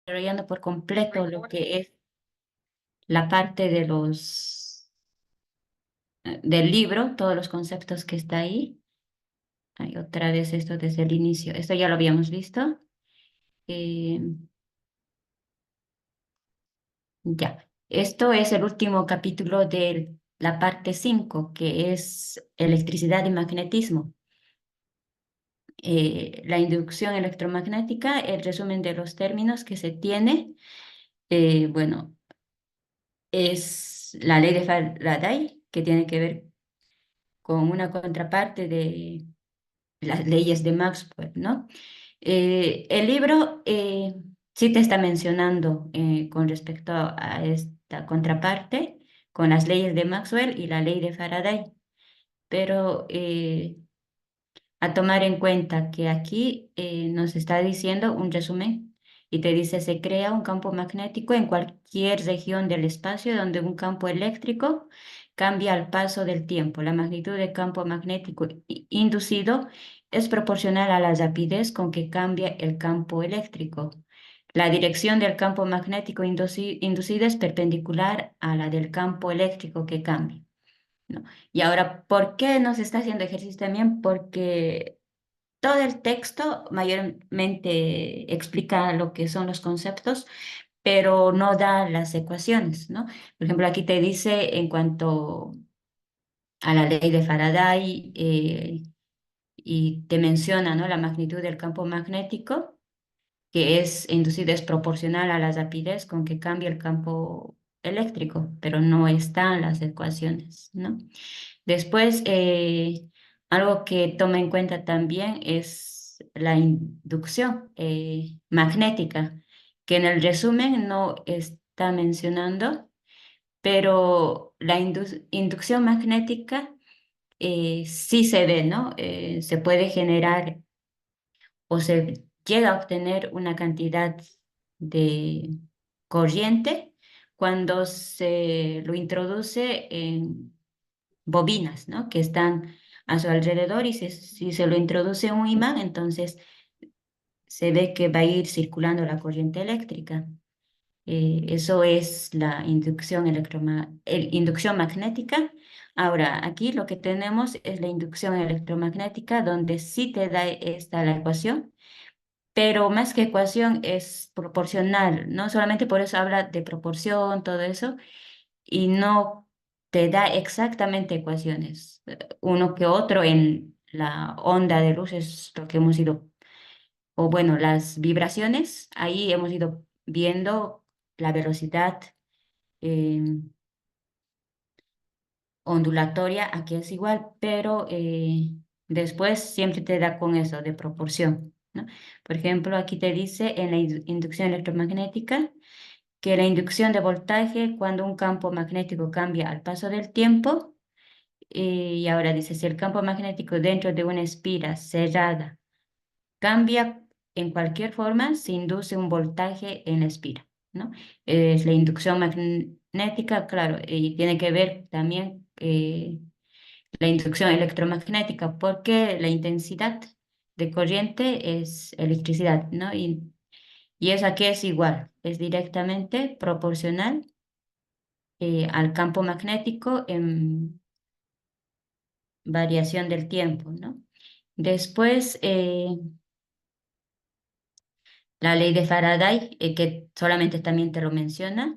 desarrollando por completo lo que es la parte de del libro, todos los conceptos que está ahí. Ay, otra vez esto desde el inicio. Esto ya lo habíamos visto. Eh, ya. Esto es el último capítulo de la parte 5 que es electricidad y magnetismo. La inducción electromagnética, el resumen de los términos que se tiene. Bueno, es la ley de Faraday, que tiene que ver con una contraparte de las leyes de Maxwell, ¿no? El libro sí te está mencionando con respecto a esta contraparte, con las leyes de Maxwell y la ley de Faraday, pero a tomar en cuenta que aquí nos está diciendo un resumen y te dice, se crea un campo magnético en cualquier región del espacio donde un campo eléctrico cambia al paso del tiempo. La magnitud del campo magnético inducido es proporcional a la rapidez con que cambia el campo eléctrico. La dirección del campo magnético inducido es perpendicular a la del campo eléctrico que cambia, ¿no? Y ahora, ¿por qué nos está haciendo ejercicio también? Porque todo el texto mayormente explica lo que son los conceptos, pero no da las ecuaciones, ¿no? Por ejemplo, aquí te dice en cuanto a la ley de Faraday y te menciona, ¿no? La magnitud del campo magnético, que es inducida es proporcional a la rapidez con que cambia el campo eléctrico, pero no están las ecuaciones, ¿no? Después, algo que toma en cuenta también es la inducción magnética, que en el resumen no está mencionando, pero la inducción magnética sí se ve, ¿no? Se puede generar o se llega a obtener una cantidad de corriente cuando se lo introduce en bobinas, ¿no? Que están a su alrededor y si se lo introduce un imán, entonces se ve que va a ir circulando la corriente eléctrica. Eso es la inducción magnética. Ahora, aquí lo que tenemos es la inducción electromagnética, donde sí te da esta la ecuación, pero más que ecuación es proporcional, ¿no? Solamente por eso habla de proporción, todo eso, y no te da exactamente ecuaciones. Uno que otro en la onda de luz es lo que hemos ido, o bueno, las vibraciones, ahí hemos ido viendo la velocidad eh, ondulatoria, aquí es igual, pero después siempre te da con eso de proporción, ¿no? Por ejemplo, aquí te dice en la inducción electromagnética que la inducción de voltaje cuando un campo magnético cambia al paso del tiempo. Y ahora dice, si el campo magnético dentro de una espira cerrada cambia en cualquier forma, se induce un voltaje en la espira, ¿no? Es la inducción magnética, claro, y tiene que ver también la inducción electromagnética, porque la intensidad de corriente es electricidad, ¿no? Y eso aquí es igual, es directamente proporcional al campo magnético en variación del tiempo, ¿no? Después, la ley de Faraday, que solamente también te lo menciona,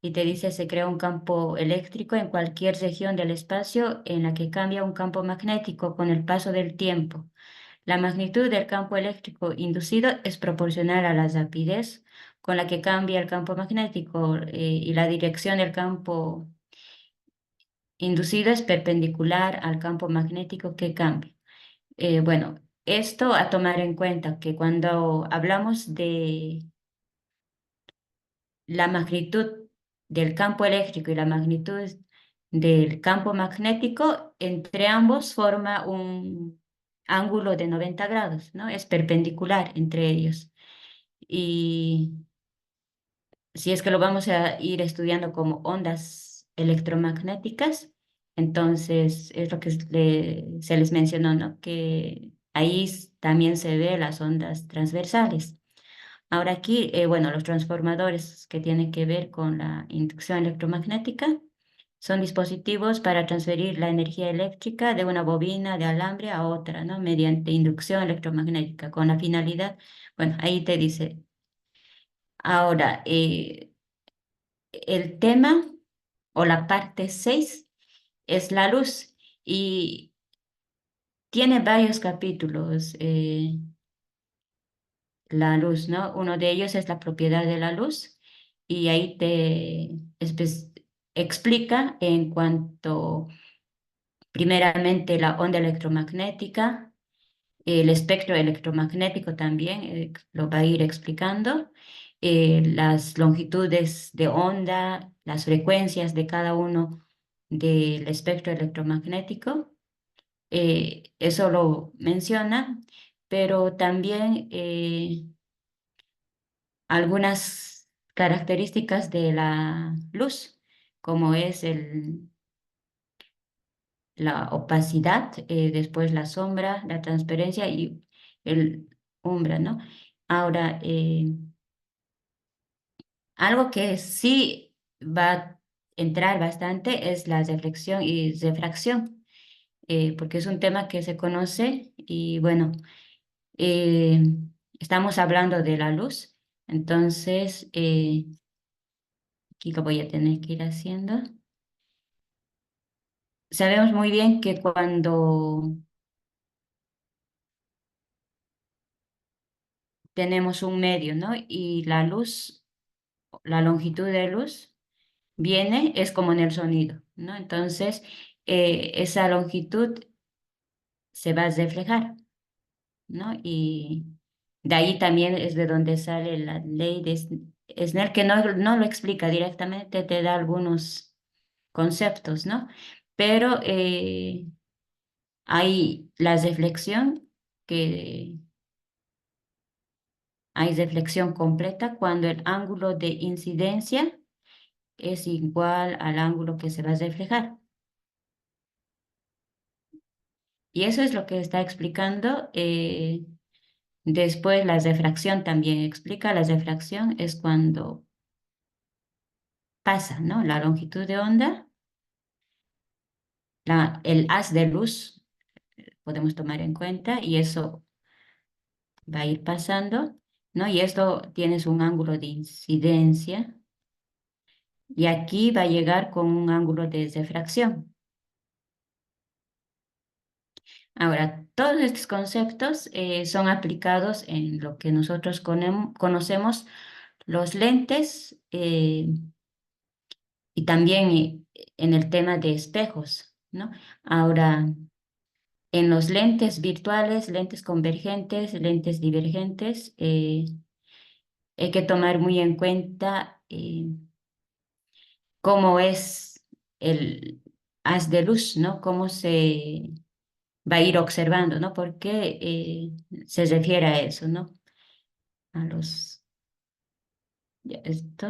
y te dice se crea un campo eléctrico en cualquier región del espacio en la que cambia un campo magnético con el paso del tiempo. La magnitud del campo eléctrico inducido es proporcional a la rapidez con la que cambia el campo magnético y la dirección del campo inducido es perpendicular al campo magnético que cambia. Bueno, esto a tomar en cuenta que cuando hablamos de la magnitud del campo eléctrico y la magnitud del campo magnético, entre ambos forma un ángulo de 90 grados, ¿no? Es perpendicular entre ellos. Y si es que lo vamos a ir estudiando como ondas electromagnéticas, entonces es lo que se les mencionó, ¿no? Que ahí también se ve las ondas transversales. Ahora aquí, bueno, los transformadores que tienen que ver con la inducción electromagnética son dispositivos para transferir la energía eléctrica de una bobina de alambre a otra, ¿no? Mediante inducción electromagnética, con la finalidad, bueno, ahí te dice. Ahora, el tema o la parte 6 es la luz y tiene varios capítulos, la luz, ¿no? Uno de ellos es la propiedad de la luz y ahí te explica en cuanto, primeramente, la onda electromagnética, el espectro electromagnético también, lo va a ir explicando, las longitudes de onda, las frecuencias de cada uno del espectro electromagnético, eso lo menciona, pero también algunas características de la luz, como es la opacidad, después la sombra, la transparencia y el umbra, ¿no? Ahora, algo que sí va a entrar bastante es la reflexión y refracción, porque es un tema que se conoce y bueno, eh, estamos hablando de la luz, entonces aquí lo voy a tener que ir haciendo. Sabemos muy bien que cuando tenemos un medio, ¿no? Y la luz, la longitud de luz viene, es como en el sonido, ¿no? Entonces, esa longitud se va a reflejar, ¿no? Y de ahí también es de donde sale la ley de Snell, que no lo explica directamente, te da algunos conceptos, ¿no? Pero hay la reflexión que hay reflexión completa cuando el ángulo de incidencia es igual al ángulo que se va a reflejar. Y eso es lo que está explicando. Después la refracción también explica. La refracción es cuando pasa, ¿no? La longitud de onda, el haz de luz, podemos tomar en cuenta, y eso va a ir pasando, ¿no? Y esto tienes un ángulo de incidencia, y aquí va a llegar con un ángulo de refracción. Ahora, todos estos conceptos son aplicados en lo que nosotros conocemos los lentes y también en el tema de espejos, ¿no? Ahora, en los lentes virtuales, lentes convergentes, lentes divergentes, hay que tomar muy en cuenta cómo es el haz de luz, ¿no? Cómo se va a ir observando, ¿no? Porque se refiere a eso, ¿no? A los, ya esto.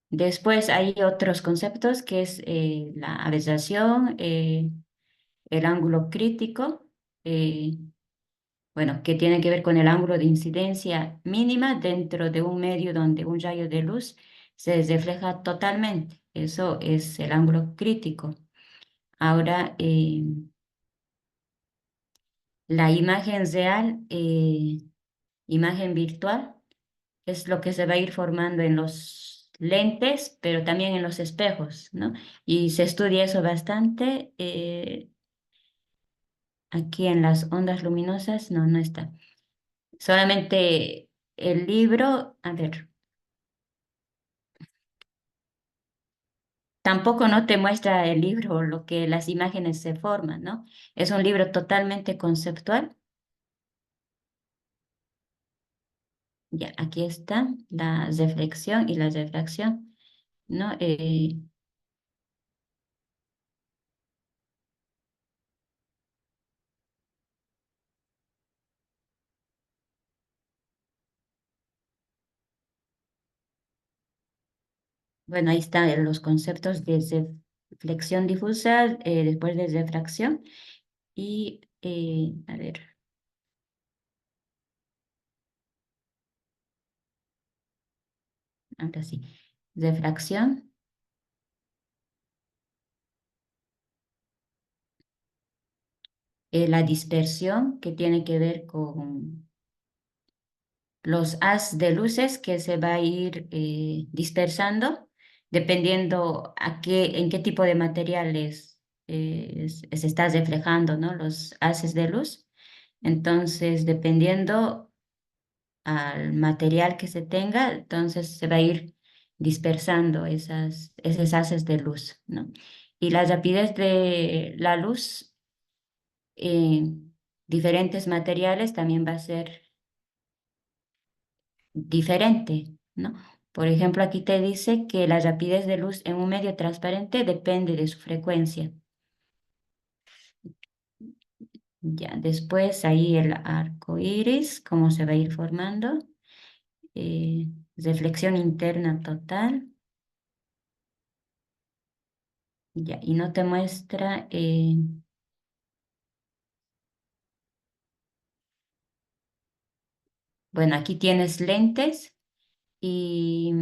Después hay otros conceptos que es la aberración, el ángulo crítico, eh, bueno, que tiene que ver con el ángulo de incidencia mínima dentro de un medio donde un rayo de luz se refleja totalmente. Eso es el ángulo crítico. Ahora, la imagen real, imagen virtual, es lo que se va a ir formando en los lentes, pero también en los espejos, ¿no? Y se estudia eso bastante. Aquí en las ondas luminosas, no, no está. Solamente el libro, a ver, tampoco no te muestra el libro lo que las imágenes se forman, ¿no? Es un libro totalmente conceptual. Ya, aquí está la reflexión y la refracción, ¿no? Bueno, ahí están los conceptos de reflexión difusa, después de refracción. Y A ver, ahora sí. Refracción, la dispersión, que tiene que ver con los haz de luces que se va a ir dispersando dependiendo en qué tipo de materiales se está reflejando, ¿no? Los haces de luz. Entonces, dependiendo al material que se tenga, entonces se va a ir dispersando esos haces de luz, ¿no? Y la rapidez de la luz en diferentes materiales también va a ser diferente, ¿no? Por ejemplo, aquí te dice que la rapidez de luz en un medio transparente depende de su frecuencia. Ya, después ahí el arco iris, cómo se va a ir formando. eh, Reflexión interna total. Ya, y no te muestra, bueno, aquí tienes lentes y,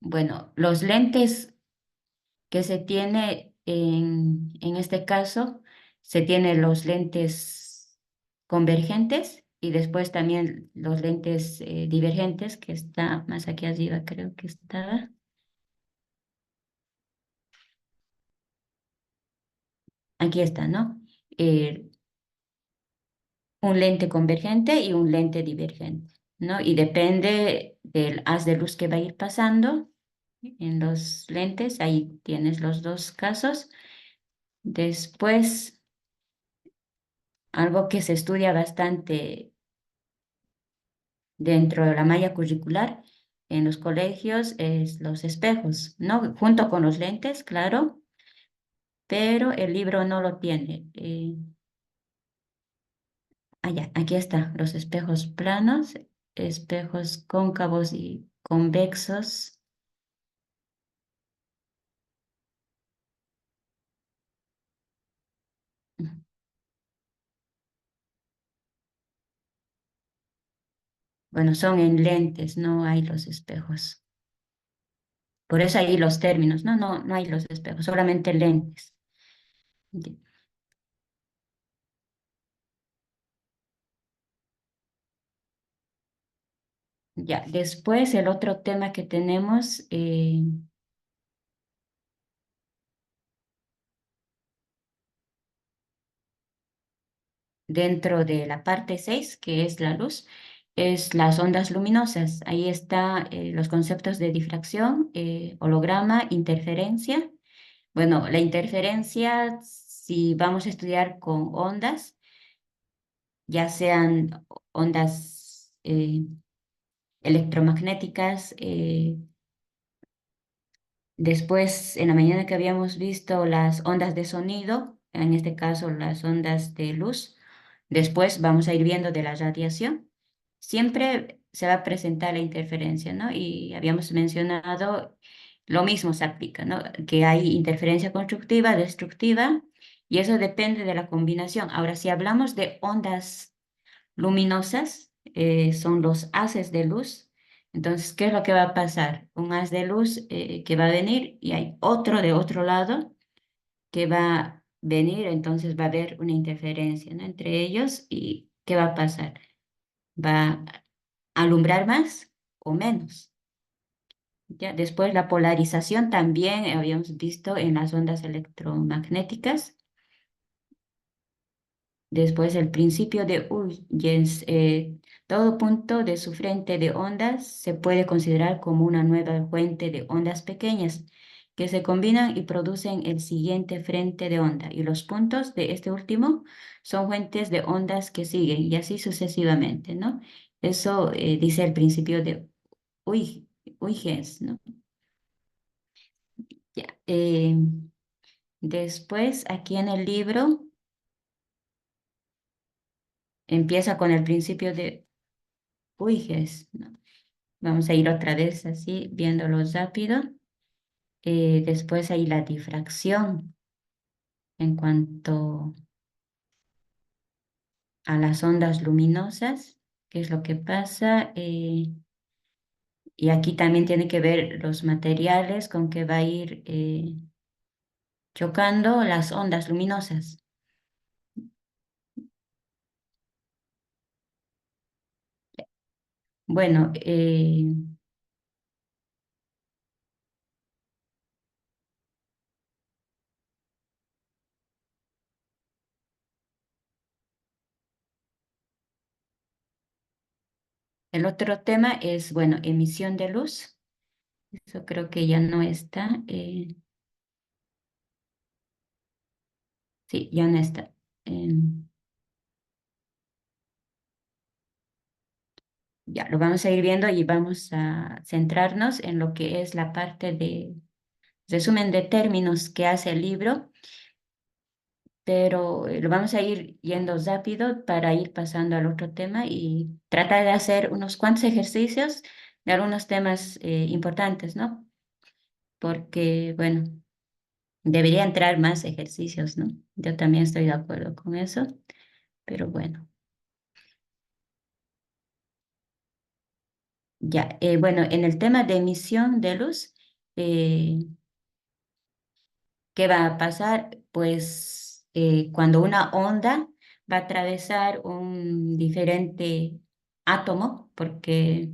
bueno, los lentes que se tiene en este caso, se tienen los lentes convergentes y después también los lentes divergentes, que está más aquí arriba, creo que estaba. Aquí está, ¿no? Eh, un lente convergente y un lente divergente, ¿no? Y depende del haz de luz que va a ir pasando en los lentes, ahí tienes los dos casos. Después, algo que se estudia bastante dentro de la malla curricular en los colegios es los espejos, ¿no? Junto con los lentes, claro, pero el libro no lo tiene. Ya, aquí está, los espejos planos, espejos cóncavos y convexos. Bueno, son en lentes, no hay los espejos. Por eso ahí los términos, no hay los espejos, solamente lentes. Ya, ya, después el otro tema que tenemos dentro de la parte 6 que es la luz, es las ondas luminosas. Ahí están los conceptos de difracción, holograma, interferencia. Bueno, la interferencia, si vamos a estudiar con ondas, ya sean ondas electromagnéticas, después en la mañana que habíamos visto las ondas de sonido, en este caso las ondas de luz, después vamos a ir viendo de la radiación. Siempre se va a presentar la interferencia, ¿no? Y habíamos mencionado, lo mismo se aplica, ¿no? Que hay interferencia constructiva, destructiva, y eso depende de la combinación. Ahora, si hablamos de ondas luminosas, son los haces de luz. Entonces, ¿qué es lo que va a pasar? Un haz de luz que va a venir y hay otro de otro lado que va a venir, entonces va a haber una interferencia, ¿no? Entre ellos y ¿qué va a pasar? ¿Va a alumbrar más o menos? Ya, después la polarización también habíamos visto en las ondas electromagnéticas. Después el principio de Huygens, todo punto de su frente de ondas se puede considerar como una nueva fuente de ondas pequeñas que se combinan y producen el siguiente frente de onda. Y los puntos de este último son fuentes de ondas que siguen y así sucesivamente, ¿no? Eso dice el principio de Huygens, ¿no? Ya. Después, aquí en el libro empieza con el principio de Huygens, ¿no? Vamos a ir otra vez así, viéndolo rápido. Después hay la difracción. en cuanto a las ondas luminosas, qué es lo que pasa. Y aquí también tiene que ver los materiales con que va a ir chocando las ondas luminosas. Bueno, el otro tema es, bueno, emisión de luz. Eso creo que ya no está. Sí, ya no está. Ya lo vamos a ir viendo y vamos a centrarnos en lo que es la parte de resumen de términos que hace el libro, pero lo vamos a ir yendo rápido para ir pasando al otro tema y tratar de hacer unos cuantos ejercicios de algunos temas importantes, ¿no? Porque, bueno, debería entrar más ejercicios, ¿no? Yo también estoy de acuerdo con eso, pero bueno, ya. Bueno, en el tema de emisión de luz, eh, ¿qué va a pasar? Pues cuando una onda va a atravesar un diferente átomo, porque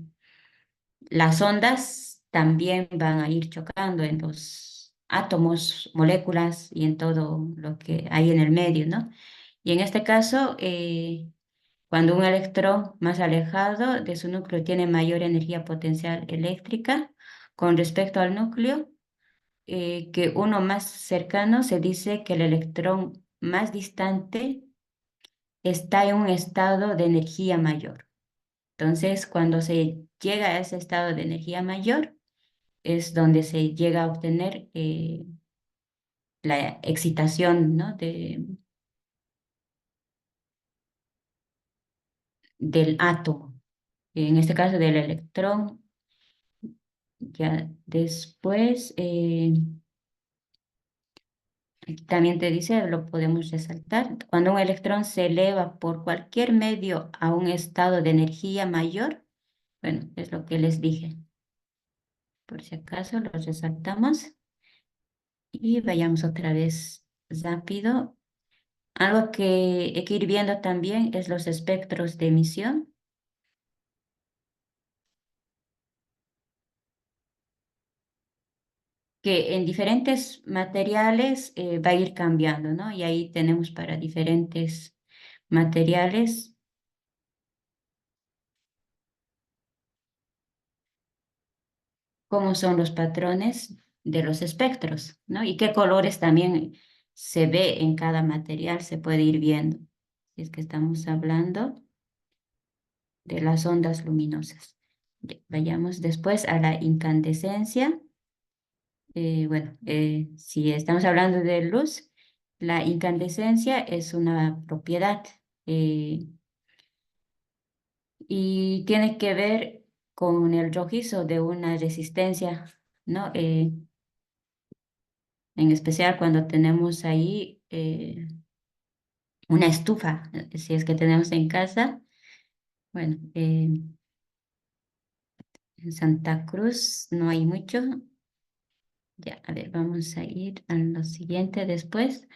las ondas también van a ir chocando en los átomos, moléculas y en todo lo que hay en el medio, ¿no? Y en este caso, cuando un electrón más alejado de su núcleo tiene mayor energía potencial eléctrica con respecto al núcleo, que uno más cercano, se dice que el electrón más distante está en un estado de energía mayor. Entonces, cuando se llega a ese estado de energía mayor, es donde se llega a obtener la excitación, ¿no? Del átomo, en este caso del electrón. Ya después, aquí también te dice, lo podemos resaltar, cuando un electrón se eleva por cualquier medio a un estado de energía mayor, bueno, es lo que les dije, por si acaso lo resaltamos y vayamos otra vez rápido. Algo que hay que ir viendo también es los espectros de emisión, que en diferentes materiales va a ir cambiando, ¿no? Y ahí tenemos para diferentes materiales cómo son los patrones de los espectros, ¿no? Y qué colores también se ve en cada material, se puede ir viendo. Si es que estamos hablando de las ondas luminosas. Ya, vayamos después a la incandescencia. Bueno, si estamos hablando de luz, la incandescencia es una propiedad y tiene que ver con el rojizo de una resistencia, ¿no? En especial cuando tenemos ahí una estufa, si es que tenemos en casa. Bueno, en Santa Cruz no hay mucho. Ya, a ver, vamos a ir a lo siguiente después.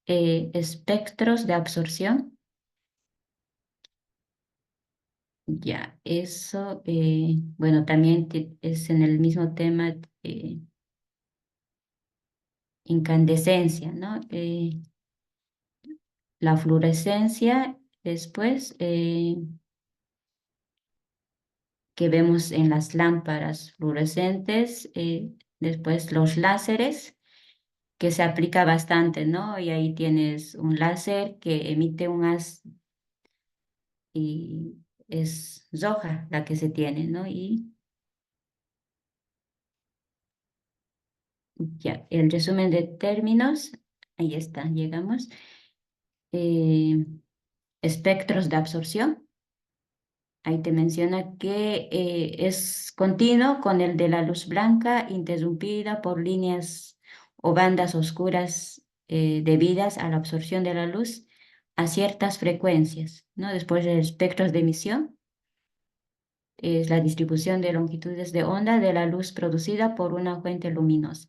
Espectros de absorción. Ya, eso, bueno, también es en el mismo tema, incandescencia, ¿no? La fluorescencia, después, que vemos en las lámparas fluorescentes, después los láseres, que se aplica bastante, ¿no? Y ahí tienes un láser que emite un haz y es roja la que se tiene, ¿no? Y ya, el resumen de términos, ahí está, llegamos. Eh, espectros de absorción. Ahí te menciona que es continuo con el de la luz blanca interrumpida por líneas o bandas oscuras debidas a la absorción de la luz a ciertas frecuencias, ¿no? Después el espectro de emisión es la distribución de longitudes de onda de la luz producida por una fuente luminosa.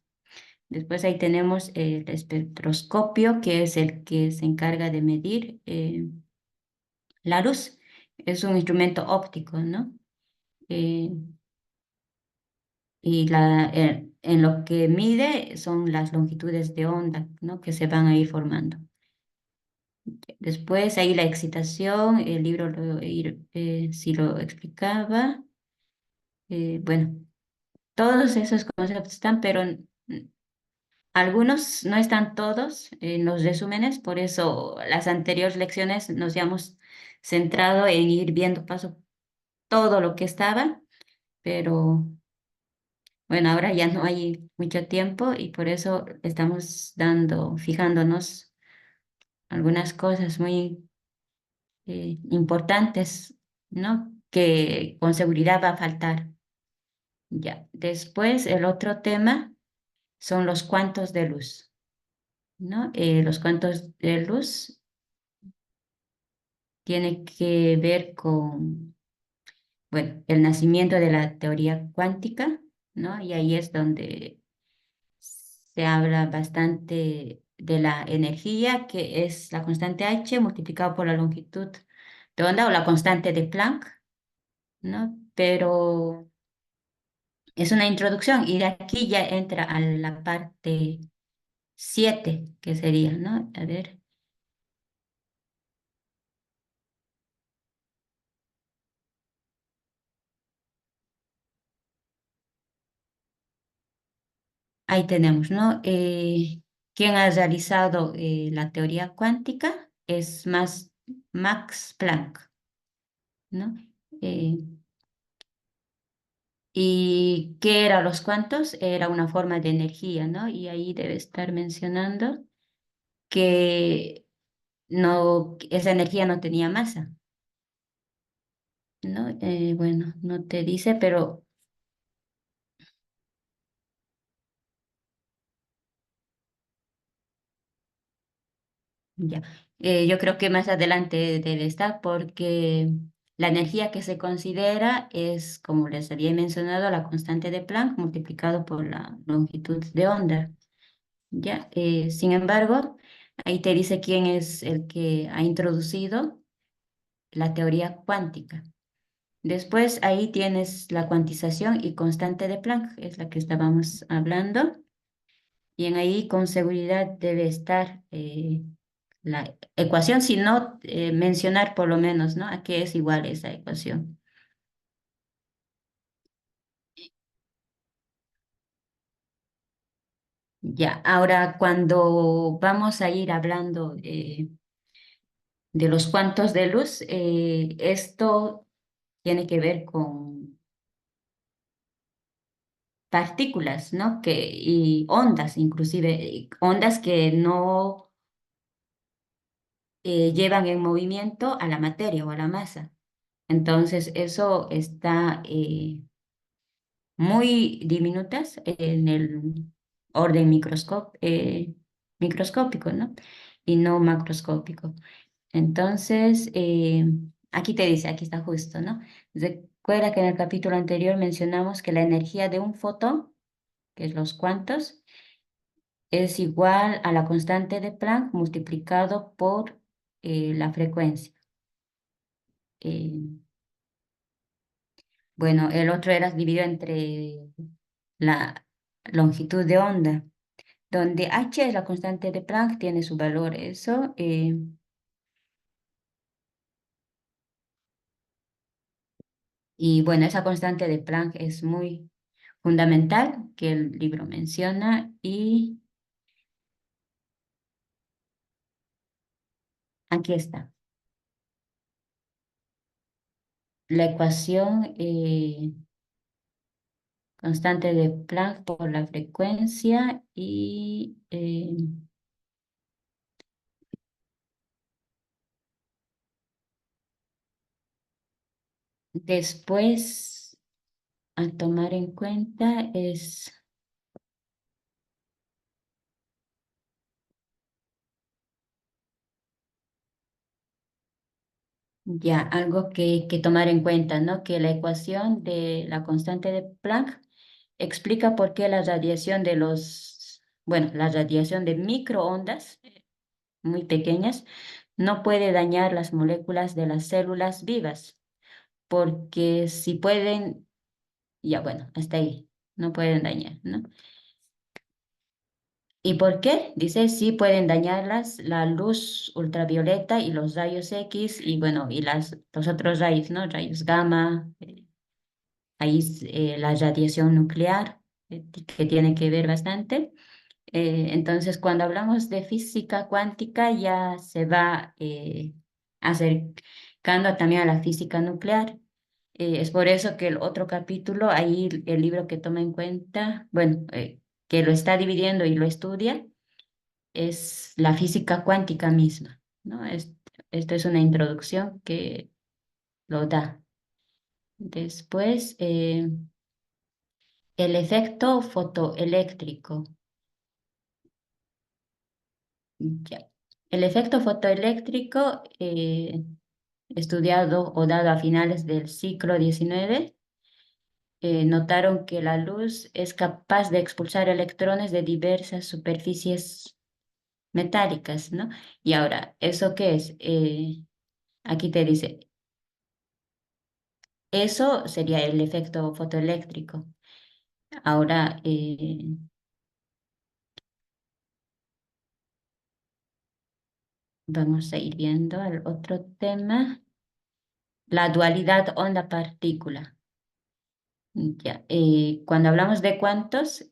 Después ahí tenemos el espectroscopio, que es el que se encarga de medir la luz. Es un instrumento óptico, ¿no? Eh, y en lo que mide son las longitudes de onda, ¿no? Que se van a ir formando. Después ahí la excitación, el libro sí lo explicaba. Bueno, todos esos conceptos están, pero algunos no están todos en los resúmenes, por eso las anteriores lecciones nos habíamos centrado en ir viendo paso todo lo que estaba, pero bueno, ahora ya no hay mucho tiempo y por eso estamos fijándonos algunas cosas muy importantes, ¿no? Que con seguridad va a faltar. Ya. Después, el otro tema son los cuantos de luz, ¿no? Los cuantos de luz tienen que ver con, bueno, el nacimiento de la teoría cuántica, ¿no? Y ahí es donde se habla bastante de la energía, que es la constante H multiplicado por la longitud de onda o la constante de Planck, ¿no? Pero es una introducción y de aquí ya entra a la parte 7 que sería, ¿no? A ver, ahí tenemos, ¿no? Quien ha realizado la teoría cuántica es más Max Planck, ¿no? Eh, ¿Y qué era los cuantos? Era una forma de energía, ¿no? Y ahí debe estar mencionando que no, esa energía no tenía masa, ¿no? Bueno, no te dice, pero ya. Yo creo que más adelante debe estar porque la energía que se considera es, como les había mencionado, la constante de Planck multiplicado por la longitud de onda. Ya. Sin embargo, ahí te dice quién es el que ha introducido la teoría cuántica. Después ahí tienes la cuantización y constante de Planck, es la que estábamos hablando. Y en ahí con seguridad debe estar la ecuación, si no mencionar por lo menos, ¿no? ¿A qué es igual esa ecuación? Ya, ahora cuando vamos a ir hablando de los cuantos de luz, esto tiene que ver con partículas, ¿no? Y ondas, inclusive, ondas que no llevan en movimiento a la materia o a la masa. Entonces, eso está muy diminutas en el orden microscópico, ¿no? Y no macroscópico. Entonces, aquí te dice, aquí está justo, ¿no? Recuerda que en el capítulo anterior mencionamos que la energía de un fotón, que es los cuantos, es igual a la constante de Planck multiplicado por la frecuencia. Eh, bueno, el otro era dividido entre la longitud de onda, donde h es la constante de Planck, tiene su valor. Eso, y bueno, esa constante de Planck es muy fundamental que el libro menciona y aquí está. La ecuación constante de Planck por la frecuencia y después a tomar en cuenta es Ya, algo que tomar en cuenta, ¿no? Que la ecuación de la constante de Planck explica por qué la radiación de bueno, la radiación de microondas muy pequeñas no puede dañar las moléculas de las células vivas, porque si pueden, ya bueno, hasta ahí, no pueden dañar, ¿no? ¿Y por qué? Dice, sí pueden dañarlas la luz ultravioleta y los rayos X y bueno, y los otros rayos, ¿no? Rayos gamma, ahí la radiación nuclear, que tiene que ver bastante. Entonces, cuando hablamos de física cuántica, ya se va acercando también a la física nuclear. Es por eso que el otro capítulo, ahí el libro que toma en cuenta, bueno, que lo está dividiendo y lo estudia, es la física cuántica misma, ¿no? Esto es una introducción que lo da. Después, el efecto fotoeléctrico. Ya. El efecto fotoeléctrico, estudiado o dado a finales del siglo XIX, notaron que la luz es capaz de expulsar electrones de diversas superficies metálicas, ¿no? Y ahora, ¿eso qué es? Aquí te dice, eso sería el efecto fotoeléctrico. Ahora, vamos a ir viendo al otro tema, la dualidad onda-partícula. Ya, cuando hablamos de cuantos,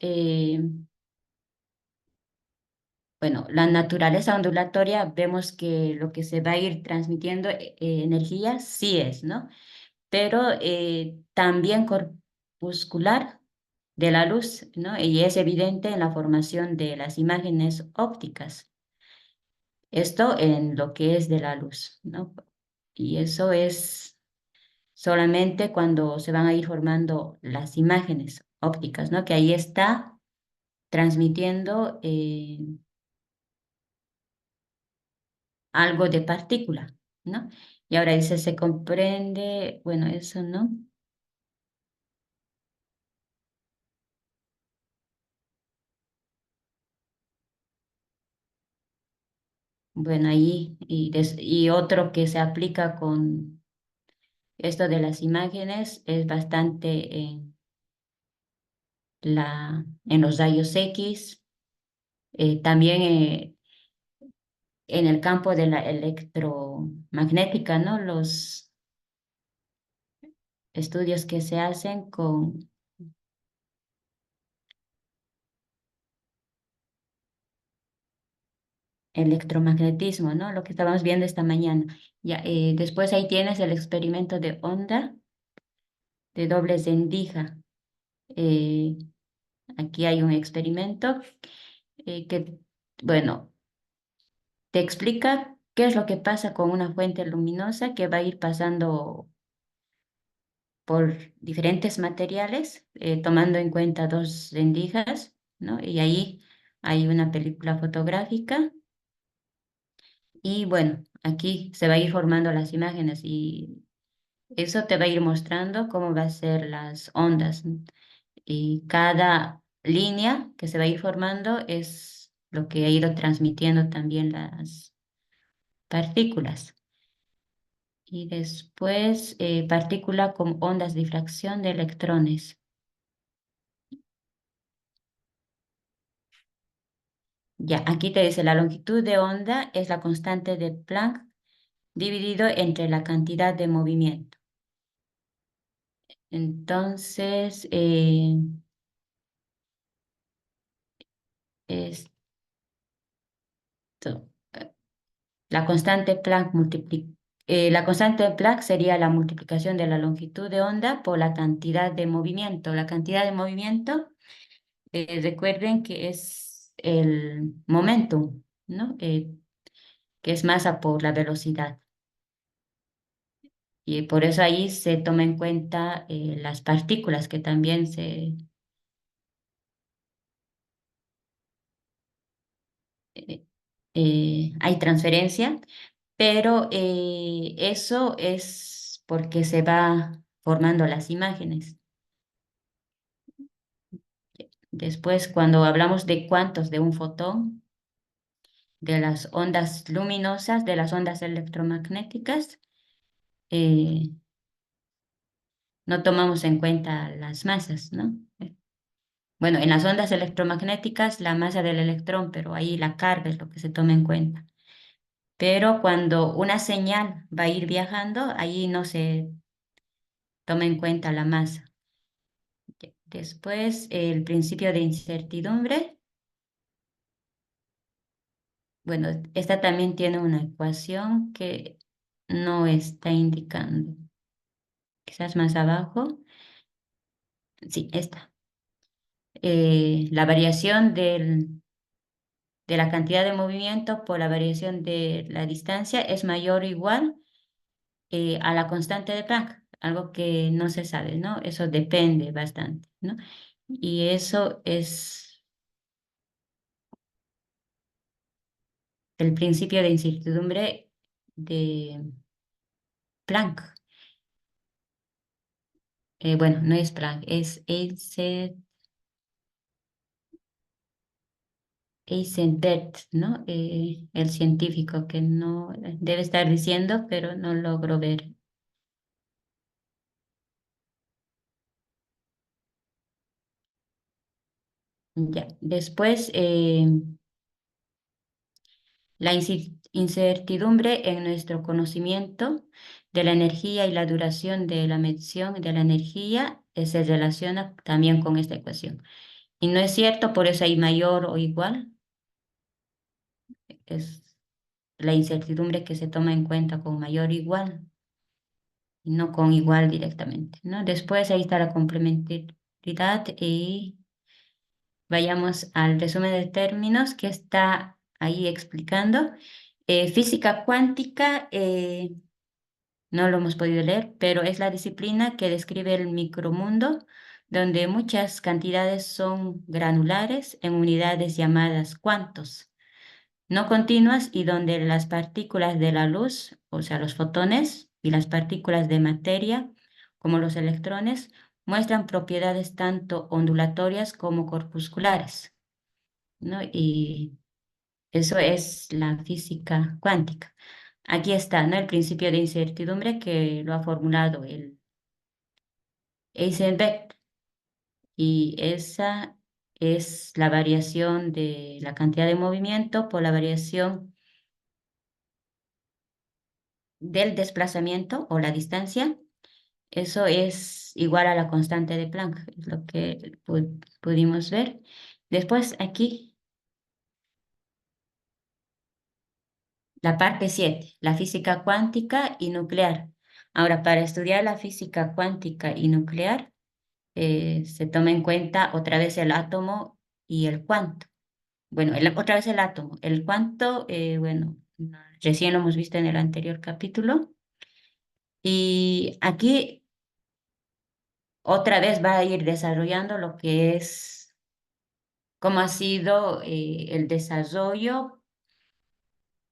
bueno, la naturaleza ondulatoria, vemos que lo que se va a ir transmitiendo energía sí es, ¿no? Pero también corpuscular de la luz, ¿no? Y es evidente en la formación de las imágenes ópticas. Esto en lo que es de la luz, ¿no? Y eso es solamente cuando se van a ir formando las imágenes ópticas, ¿no? Que ahí está transmitiendo algo de partícula, ¿no? Y ahora dice, se comprende, bueno, eso, ¿no? Bueno, ahí, y otro que se aplica con esto de las imágenes es bastante en los rayos X, también en el campo de la electromagnética, ¿no? Los estudios que se hacen con electromagnetismo, ¿no? Lo que estábamos viendo esta mañana. Ya, después ahí tienes el experimento de onda de doble rendija. Eh, Aquí hay un experimento que, bueno, te explica qué es lo que pasa con una fuente luminosa que va a ir pasando por diferentes materiales, tomando en cuenta dos rendijas, ¿no? Y ahí hay una película fotográfica y bueno, aquí se va a ir formando las imágenes y eso te va a ir mostrando cómo va a ser las ondas, ¿no? Y cada línea que se va a ir formando es lo que ha ido transmitiendo también las partículas. Y después partícula con ondas de difracción de electrones. Ya, aquí te dice la longitud de onda es la constante de Planck dividido entre la cantidad de movimiento. Entonces, esto, la constante Planck la constante de Planck sería la multiplicación de la longitud de onda por la cantidad de movimiento. La cantidad de movimiento, recuerden que es el momentum, ¿no? Que es masa por la velocidad. Y por eso ahí se toma en cuenta las partículas que también eh, hay transferencia, pero eso es porque se va formando las imágenes. Después, cuando hablamos de cuantos de un fotón, de las ondas luminosas, de las ondas electromagnéticas, eh, no tomamos en cuenta las masas, ¿no? Bueno, en las ondas electromagnéticas la masa del electrón, pero ahí la carga es lo que se toma en cuenta. Pero cuando una señal va a ir viajando, ahí no se toma en cuenta la masa. Después, el principio de incertidumbre. Bueno, esta también tiene una ecuación que no está indicando. Quizás más abajo. Sí, esta. La variación de la cantidad de movimiento por la variación de la distancia es mayor o igual a la constante de Planck, algo que no se sabe, ¿no? Eso depende bastante, ¿no? Y eso es el principio de incertidumbre de Planck. Bueno, no es Planck, es Heisenberg, ¿no? El científico que no debe estar diciendo, pero no logro ver. Ya. Después, la incertidumbre en nuestro conocimiento de la energía y la duración de la medición de la energía se relaciona también con esta ecuación. Y no es cierto, por eso hay mayor o igual, es la incertidumbre que se toma en cuenta con mayor o igual y no con igual directamente, ¿no? Después ahí está la complementariedad y vayamos al resumen de términos que está ahí explicando. Física cuántica. No lo hemos podido leer, pero es la disciplina que describe el micromundo, donde muchas cantidades son granulares en unidades llamadas cuantos, no continuas y donde las partículas de la luz, o sea, los fotones y las partículas de materia, como los electrones, muestran propiedades tanto ondulatorias como corpusculares, ¿no? Y eso es la física cuántica. Aquí está, ¿no? El principio de incertidumbre que lo ha formulado el Heisenberg y esa es la variación de la cantidad de movimiento por la variación del desplazamiento o la distancia. Eso es igual a la constante de Planck, es lo que pudimos ver. Después aquí, la parte 7, la física cuántica y nuclear. Ahora, para estudiar la física cuántica y nuclear, se toma en cuenta otra vez el átomo y el cuanto. Bueno, otra vez el átomo. El cuanto, bueno, recién lo hemos visto en el anterior capítulo. Y aquí otra vez va a ir desarrollando lo que es, cómo ha sido el desarrollo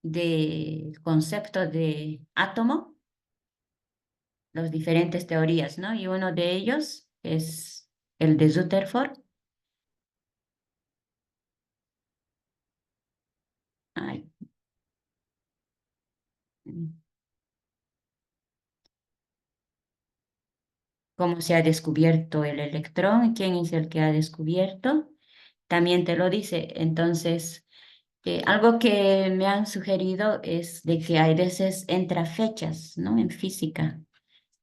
del concepto de átomo, las diferentes teorías, ¿no? Y uno de ellos es el de Rutherford. Ay, cómo se ha descubierto el electrón, quién es el que ha descubierto, también te lo dice. Entonces, algo que me han sugerido es de que hay veces entra fechas, ¿no? En física,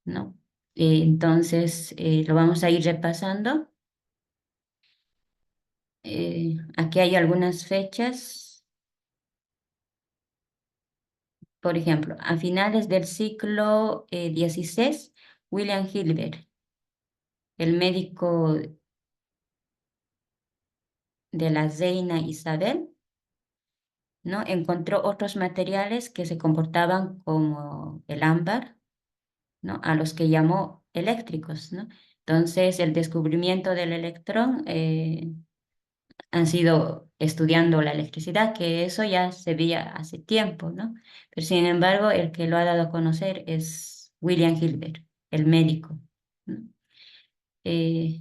¿no? Entonces, lo vamos a ir repasando. Aquí hay algunas fechas. Por ejemplo, a finales del siglo XVI, William Hilbert, el médico de la reina Isabel, ¿no? Encontró otros materiales que se comportaban como el ámbar, ¿no? A los que llamó eléctricos, ¿no? Entonces, el descubrimiento del electrón han sido estudiando la electricidad, que eso ya se veía hace tiempo, ¿no? Pero sin embargo, el que lo ha dado a conocer es William Hilbert, el médico, ¿no? Eh,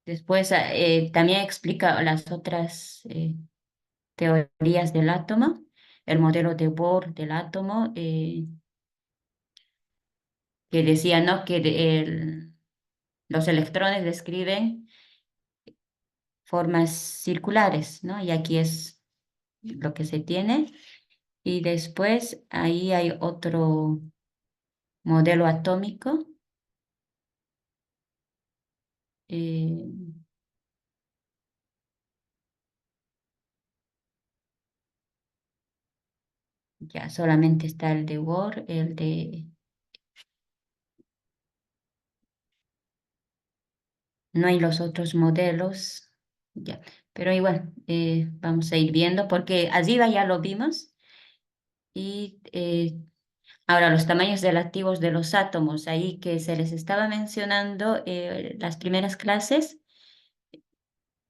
Después también explica las otras teorías del átomo, el modelo de Bohr del átomo, que decía, ¿no? que los electrones describen formas circulares, ¿no? Y aquí es lo que se tiene. Y después ahí hay otro modelo atómico, eh, ya solamente está el de Bohr, el de... No hay los otros modelos, ya. Pero igual, vamos a ir viendo porque arriba ya lo vimos y ahora los tamaños relativos de los átomos, ahí que se les estaba mencionando las primeras clases,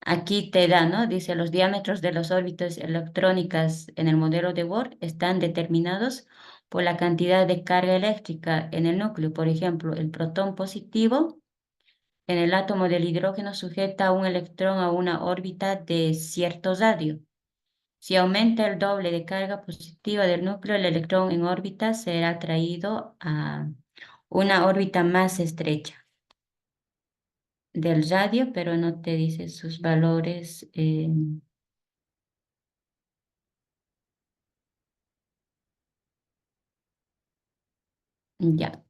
aquí te da, ¿no? Dice, los diámetros de las órbitas electrónicas en el modelo de Bohr están determinados por la cantidad de carga eléctrica en el núcleo. Por ejemplo, el protón positivo en el átomo del hidrógeno sujeta a un electrón a una órbita de cierto radio. Si aumenta el doble de carga positiva del núcleo, el electrón en órbita será atraído a una órbita más estrecha del radio, pero no te dice sus valores. Ya,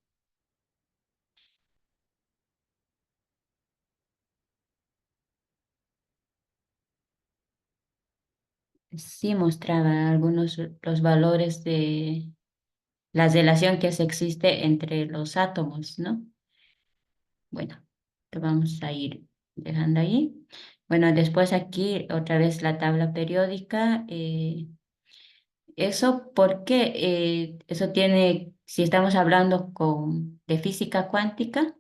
sí mostraba algunos los valores de la relación que se existe entre los átomos, ¿no? Bueno, lo vamos a ir dejando ahí. Bueno, después aquí otra vez la tabla periódica. Eso porque eso tiene, si estamos hablando de física cuántica,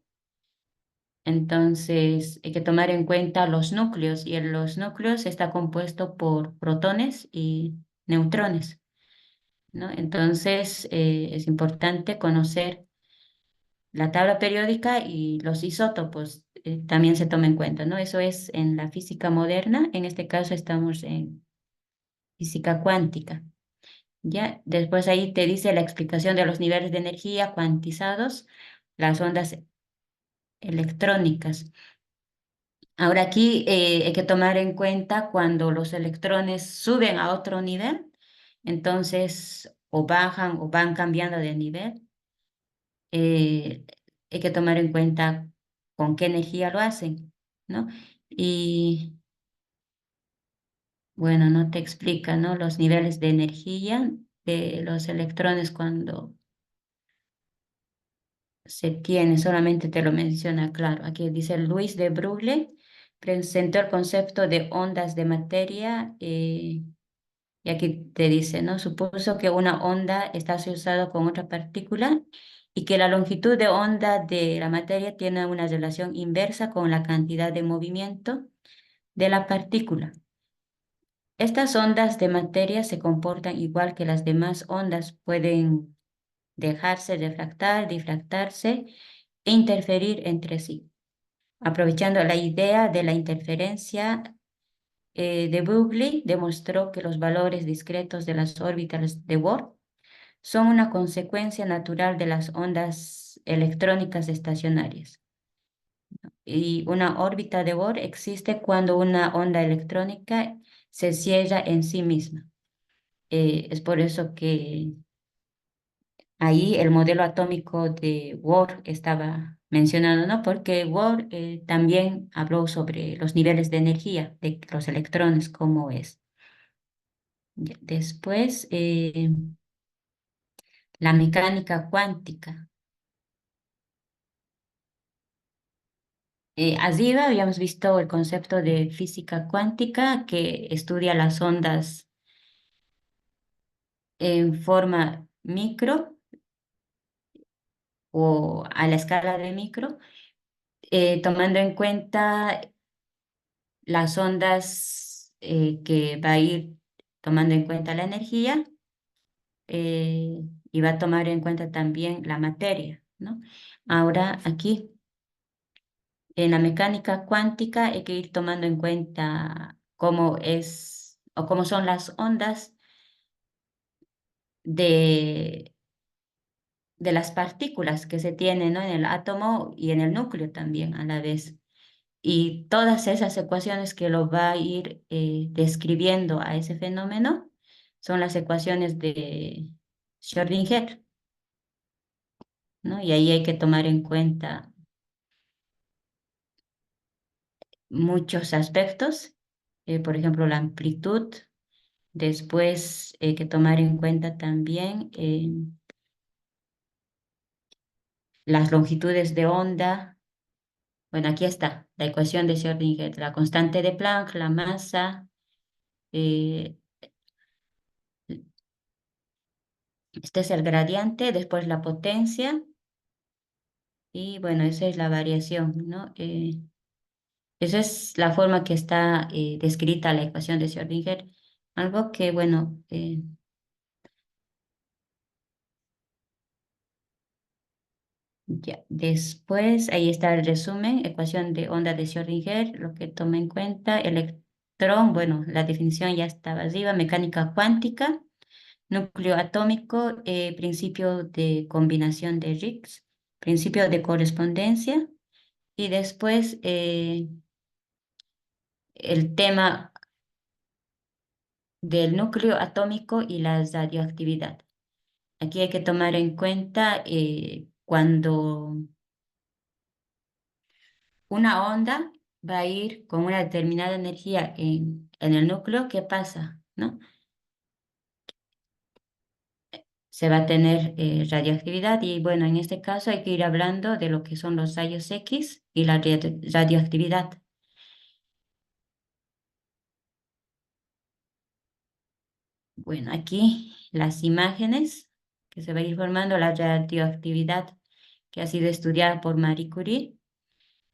entonces hay que tomar en cuenta los núcleos y en los núcleos está compuesto por protones y neutrones, ¿no? Entonces es importante conocer la tabla periódica y los isótopos también se toma en cuenta, ¿no? Eso es en la física moderna, en este caso estamos en física cuántica. Ya, después ahí te dice la explicación de los niveles de energía cuantizados, las ondas electrónicas. Ahora aquí hay que tomar en cuenta cuando los electrones suben a otro nivel, entonces o bajan o van cambiando de nivel. eh, Hay que tomar en cuenta con qué energía lo hacen, ¿no? Y bueno, no te explica, ¿no? Los niveles de energía de los electrones cuando se tiene, solamente te lo menciona, claro. Aquí dice Luis de Broglie presentó el concepto de ondas de materia y aquí te dice, ¿no? Supuso que una onda está asociada con otra partícula y que la longitud de onda de la materia tiene una relación inversa con la cantidad de movimiento de la partícula. Estas ondas de materia se comportan igual que las demás ondas, pueden dejarse refractar, difractarse e interferir entre sí. Aprovechando la idea de la interferencia, de Broglie demostró que los valores discretos de las órbitas de Bohr son una consecuencia natural de las ondas electrónicas estacionarias. Y una órbita de Bohr existe cuando una onda electrónica se cierra en sí misma. Es por eso que ahí el modelo atómico de Bohr estaba mencionado, ¿no? Porque Bohr también habló sobre los niveles de energía de los electrones, cómo es. Ya, después, la mecánica cuántica. Arriba habíamos visto el concepto de física cuántica que estudia las ondas en forma micro o a la escala de micro, tomando en cuenta las ondas que va a ir tomando en cuenta la energía y va a tomar en cuenta también la materia, ¿no? Ahora aquí, en la mecánica cuántica hay que ir tomando en cuenta cómo es o cómo son las ondas de, de las partículas que se tienen, ¿no? En el átomo y en el núcleo también a la vez. Y todas esas ecuaciones que lo va a ir describiendo a ese fenómeno son las ecuaciones de Schrödinger, ¿no? Y ahí hay que tomar en cuenta muchos aspectos, por ejemplo, la amplitud. Después hay que tomar en cuenta también las longitudes de onda. Bueno, aquí está la ecuación de Schrödinger, la constante de Planck, la masa, eh, este es el gradiente, después la potencia y bueno, esa es la variación, ¿no? Esa es la forma que está descrita la ecuación de Schrödinger, algo que, bueno, ya. Después, ahí está el resumen, ecuación de onda de Schrödinger, lo que toma en cuenta, electrón, bueno, la definición ya estaba arriba, mecánica cuántica, núcleo atómico, principio de combinación de Higgs, principio de correspondencia, y después el tema del núcleo atómico y la radioactividad. Aquí hay que tomar en cuenta cuando una onda va a ir con una determinada energía en el núcleo, ¿qué pasa? ¿No? Se va a tener radioactividad y bueno, en este caso hay que ir hablando de lo que son los rayos X y la radioactividad. Bueno, aquí las imágenes que se va a ir formando la radioactividad que ha sido estudiada por Marie Curie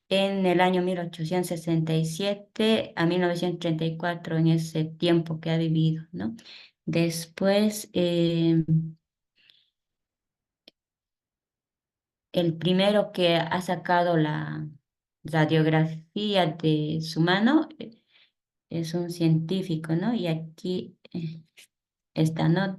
en el año 1867 a 1934 en ese tiempo que ha vivido, ¿no? Después, el primero que ha sacado la radiografía de su mano es un científico, ¿no? Y aquí está, ¿no?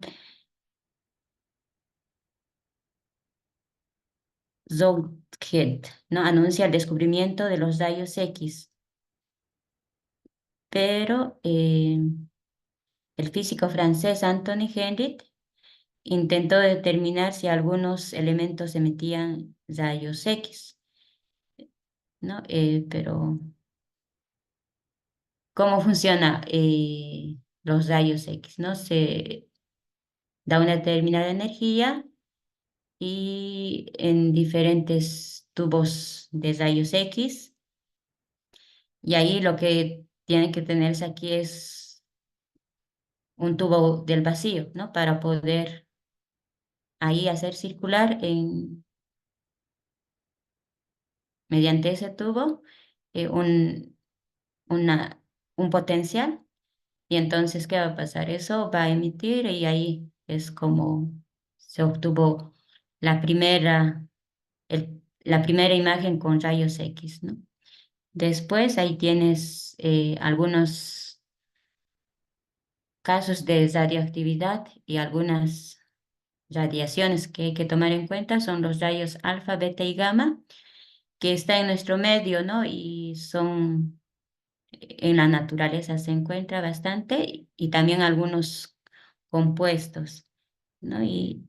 Zouthead, ¿no? Anuncia el descubrimiento de los rayos X, pero el físico francés Anthony Henry intentó determinar si algunos elementos emitían rayos X, ¿no? Pero, ¿cómo funciona los rayos X, ¿no? Se da una determinada energía y en diferentes tubos de rayos X, y ahí lo que tiene que tenerse aquí es un tubo del vacío, ¿no? Para poder ahí hacer circular mediante ese tubo una, un potencial. Y entonces, ¿qué va a pasar? Eso va a emitir y ahí es como se obtuvo la primera, la primera imagen con rayos X, ¿no? Después ahí tienes algunos casos de radioactividad y algunas radiaciones que hay que tomar en cuenta. Son los rayos alfa, beta y gamma, que están en nuestro medio, ¿no? Y son en la naturaleza se encuentra bastante y también algunos compuestos, ¿no? Y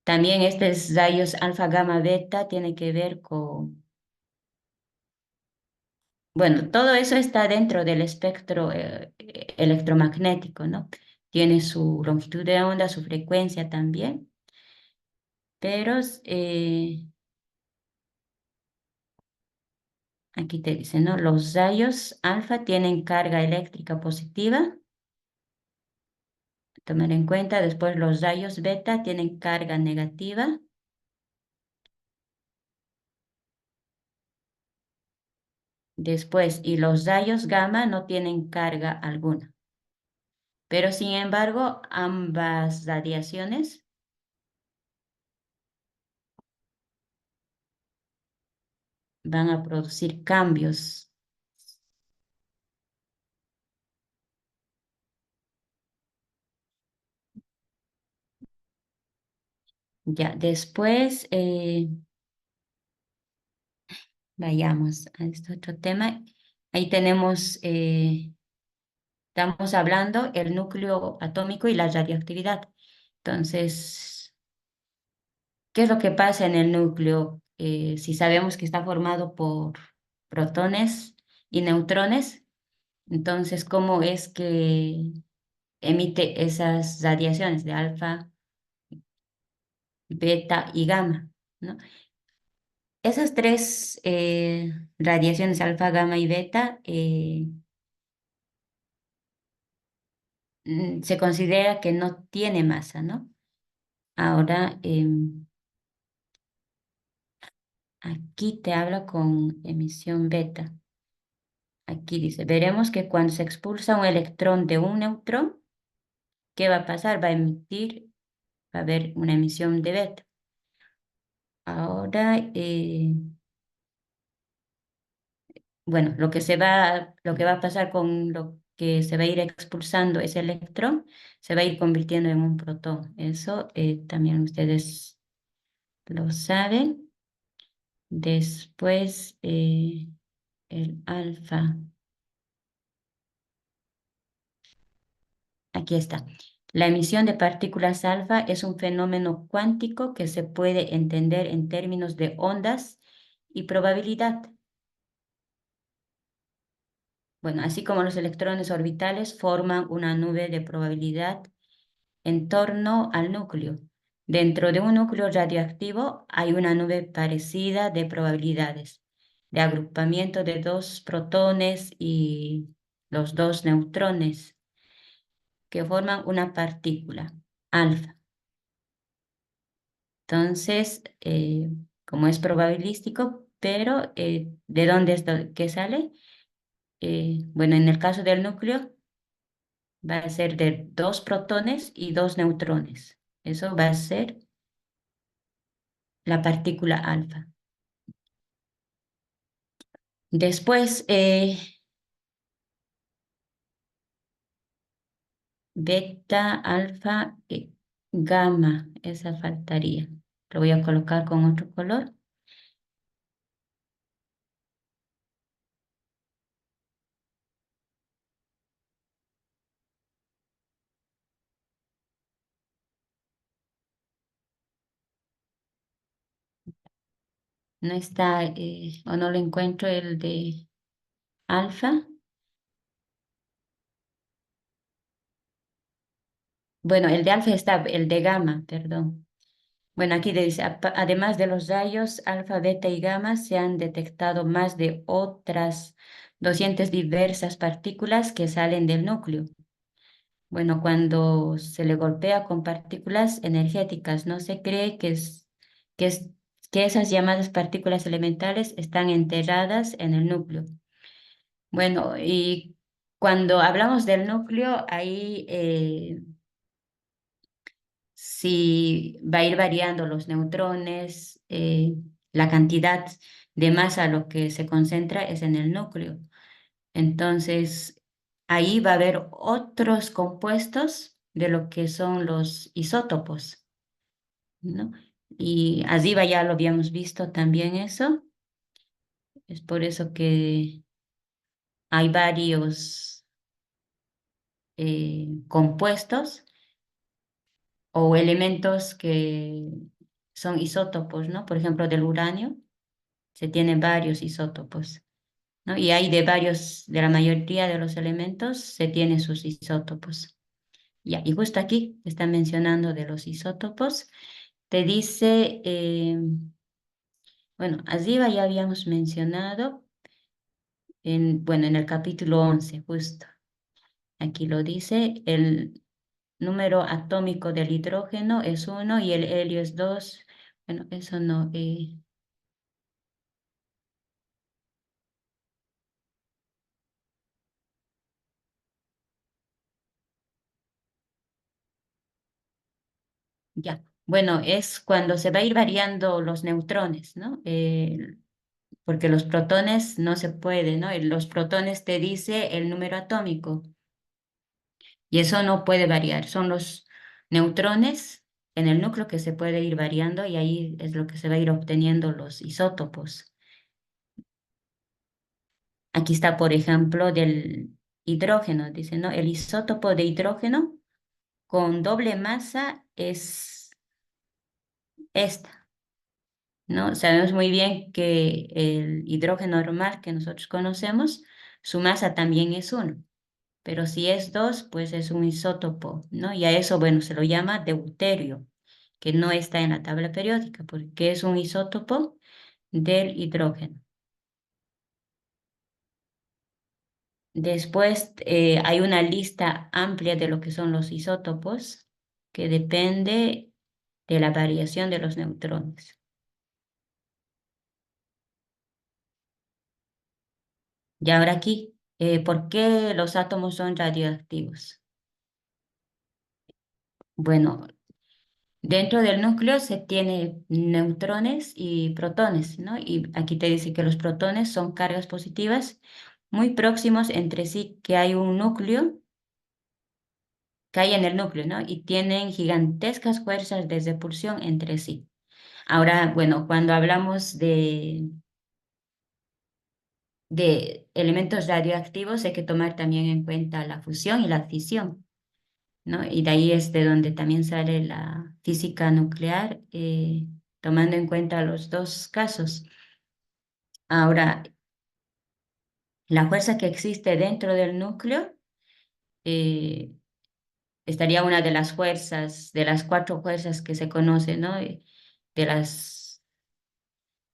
también estos rayos alfa, gamma, beta tiene que ver con, bueno, todo eso está dentro del espectro electromagnético, ¿no? Tiene su longitud de onda, su frecuencia también, pero aquí te dice, ¿no? Los rayos alfa tienen carga eléctrica positiva tomar en cuenta. Después los rayos beta tienen carga negativa. Después, y los rayos gamma no tienen carga alguna. Pero sin embargo, ambas radiaciones van a producir cambios. Ya, después vayamos a este otro tema. Ahí tenemos, estamos hablando el núcleo atómico y la radioactividad. Entonces, ¿qué es lo que pasa en el núcleo? Si sabemos que está formado por protones y neutrones, entonces, ¿cómo es que emite esas radiaciones de alfa, beta y gamma? ¿No? Esas tres radiaciones, alfa, gamma y beta, se considera que no tiene masa, ¿no? Ahora, aquí te habla con emisión beta. Aquí dice, veremos que cuando se expulsa un electrón de un neutrón, ¿qué va a pasar? Va a emitir, va a haber una emisión de beta. Ahora, bueno, lo que va a pasar con lo que se va a ir expulsando ese electrón, se va a ir convirtiendo en un protón. Eso también ustedes lo saben. Después, el alfa. Aquí está. La emisión de partículas alfa es un fenómeno cuántico que se puede entender en términos de ondas y probabilidad. Bueno, así como los electrones orbitales forman una nube de probabilidad en torno al núcleo. Dentro de un núcleo radioactivo hay una nube parecida de probabilidades, de agrupamiento de dos protones y los dos neutrones que forman una partícula, alfa. Entonces, como es probabilístico, pero ¿de dónde es que sale? Bueno, en el caso del núcleo va a ser de dos protones y dos neutrones. Eso va a ser la partícula alfa. Después, beta, alfa, gamma, esa faltaría. Lo voy a colocar con otro color. No está, o no lo encuentro el de alfa. Bueno, el de alfa está, el de gamma, perdón. Bueno, aquí dice, además de los rayos alfa, beta y gamma, se han detectado más de otras 200 diversas partículas que salen del núcleo. Bueno, cuando se le golpea con partículas energéticas, no se cree que, es, que esas llamadas partículas elementales están enterradas en el núcleo. Bueno, y cuando hablamos del núcleo, ahí sí va a ir variando los neutrones, la cantidad de masa a lo que se concentra es en el núcleo. Entonces, ahí va a haber otros compuestos de lo que son los isótopos, ¿no? Y arriba ya lo habíamos visto también eso. Es por eso que hay varios compuestos o elementos que son isótopos, ¿no? Por ejemplo, del uranio se tienen varios isótopos, ¿no? Y hay de varios, de la mayoría de los elementos se tienen sus isótopos. Ya, y justo aquí está mencionando de los isótopos. Te dice, bueno, arriba ya habíamos mencionado, bueno, en el capítulo 11 justo. Aquí lo dice, número atómico del hidrógeno es 1 y el helio es 2. Bueno, eso no. Ya. Bueno, es cuando se va a ir variando los neutrones, ¿no? Porque los protones no se puede, ¿no? Los protones te dice el número atómico y eso no puede variar. Son los neutrones en el núcleo que se puede ir variando y ahí es lo que se va a ir obteniendo los isótopos. Aquí está, por ejemplo, del hidrógeno, dice, ¿no? El isótopo de hidrógeno con doble masa es esta, ¿no? Sabemos muy bien que el hidrógeno normal que nosotros conocemos, su masa también es 1, pero si es 2, pues es un isótopo, ¿no? Y a eso, bueno, se lo llama deuterio, que no está en la tabla periódica, porque es un isótopo del hidrógeno. Después hay una lista amplia de lo que son los isótopos, que depende de la variación de los neutrones. Y ahora aquí, ¿por qué los átomos son radioactivos? Bueno, dentro del núcleo se tiene neutrones y protones, ¿no? Y aquí te dice que los protones son cargas positivas muy próximos entre sí, que hay un núcleo, que hay en el núcleo, ¿no? Y tienen gigantescas fuerzas de repulsión entre sí. Ahora, bueno, cuando hablamos de elementos radioactivos hay que tomar también en cuenta la fusión y la fisión, ¿no? Y de ahí es de donde también sale la física nuclear, tomando en cuenta los dos casos. Ahora, la fuerza que existe dentro del núcleo eh, estaría una de las fuerzas, de las cuatro fuerzas que se conocen, ¿no? De las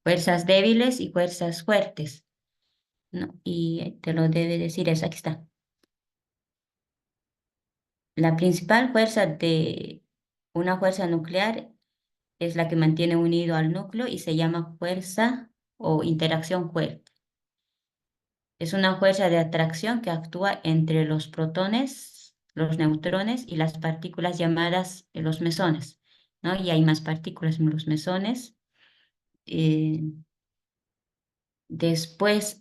fuerzas débiles y fuerzas fuertes, ¿no? Y te lo debe decir eso, aquí está. La principal fuerza de una fuerza nuclear es la que mantiene unido al núcleo y se llama fuerza o interacción fuerte. Es una fuerza de atracción que actúa entre los protones, los neutrones y las partículas llamadas los mesones, ¿no? Y hay más partículas en los mesones. Eh, después,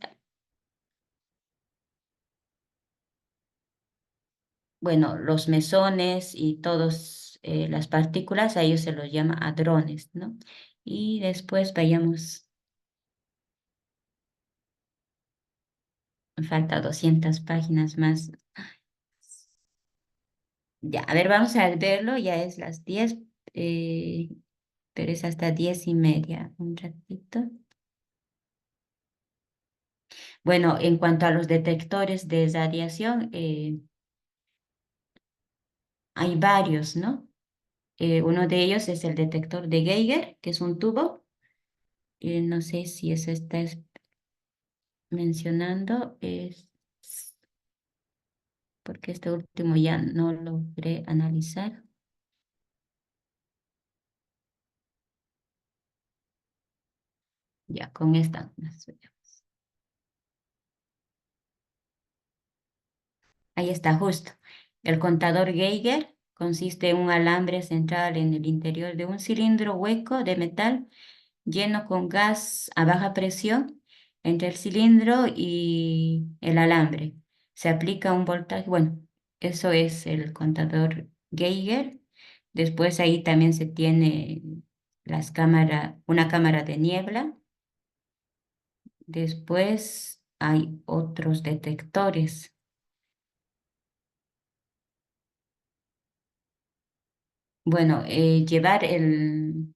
bueno, los mesones y todas las partículas, a ellos se los llama hadrones, ¿no? Y después vayamos. Me falta 200 páginas más. Ya, a ver, vamos a verlo. Ya es las 10, eh, pero es hasta 10:30. Un ratito. Bueno, en cuanto a los detectores de radiación, hay varios, ¿no? Uno de ellos es el detector de Geiger, que es un tubo. No sé si eso estás mencionando, es porque este último ya no logré analizar. Ya, con esta. Ahí está, justo. El contador Geiger consiste en un alambre central en el interior de un cilindro hueco de metal lleno con gas a baja presión entre el cilindro y el alambre. Se aplica un voltaje, bueno, eso es el contador Geiger. Después ahí también se tiene una cámara de niebla. Después hay otros detectores. Bueno, llevar el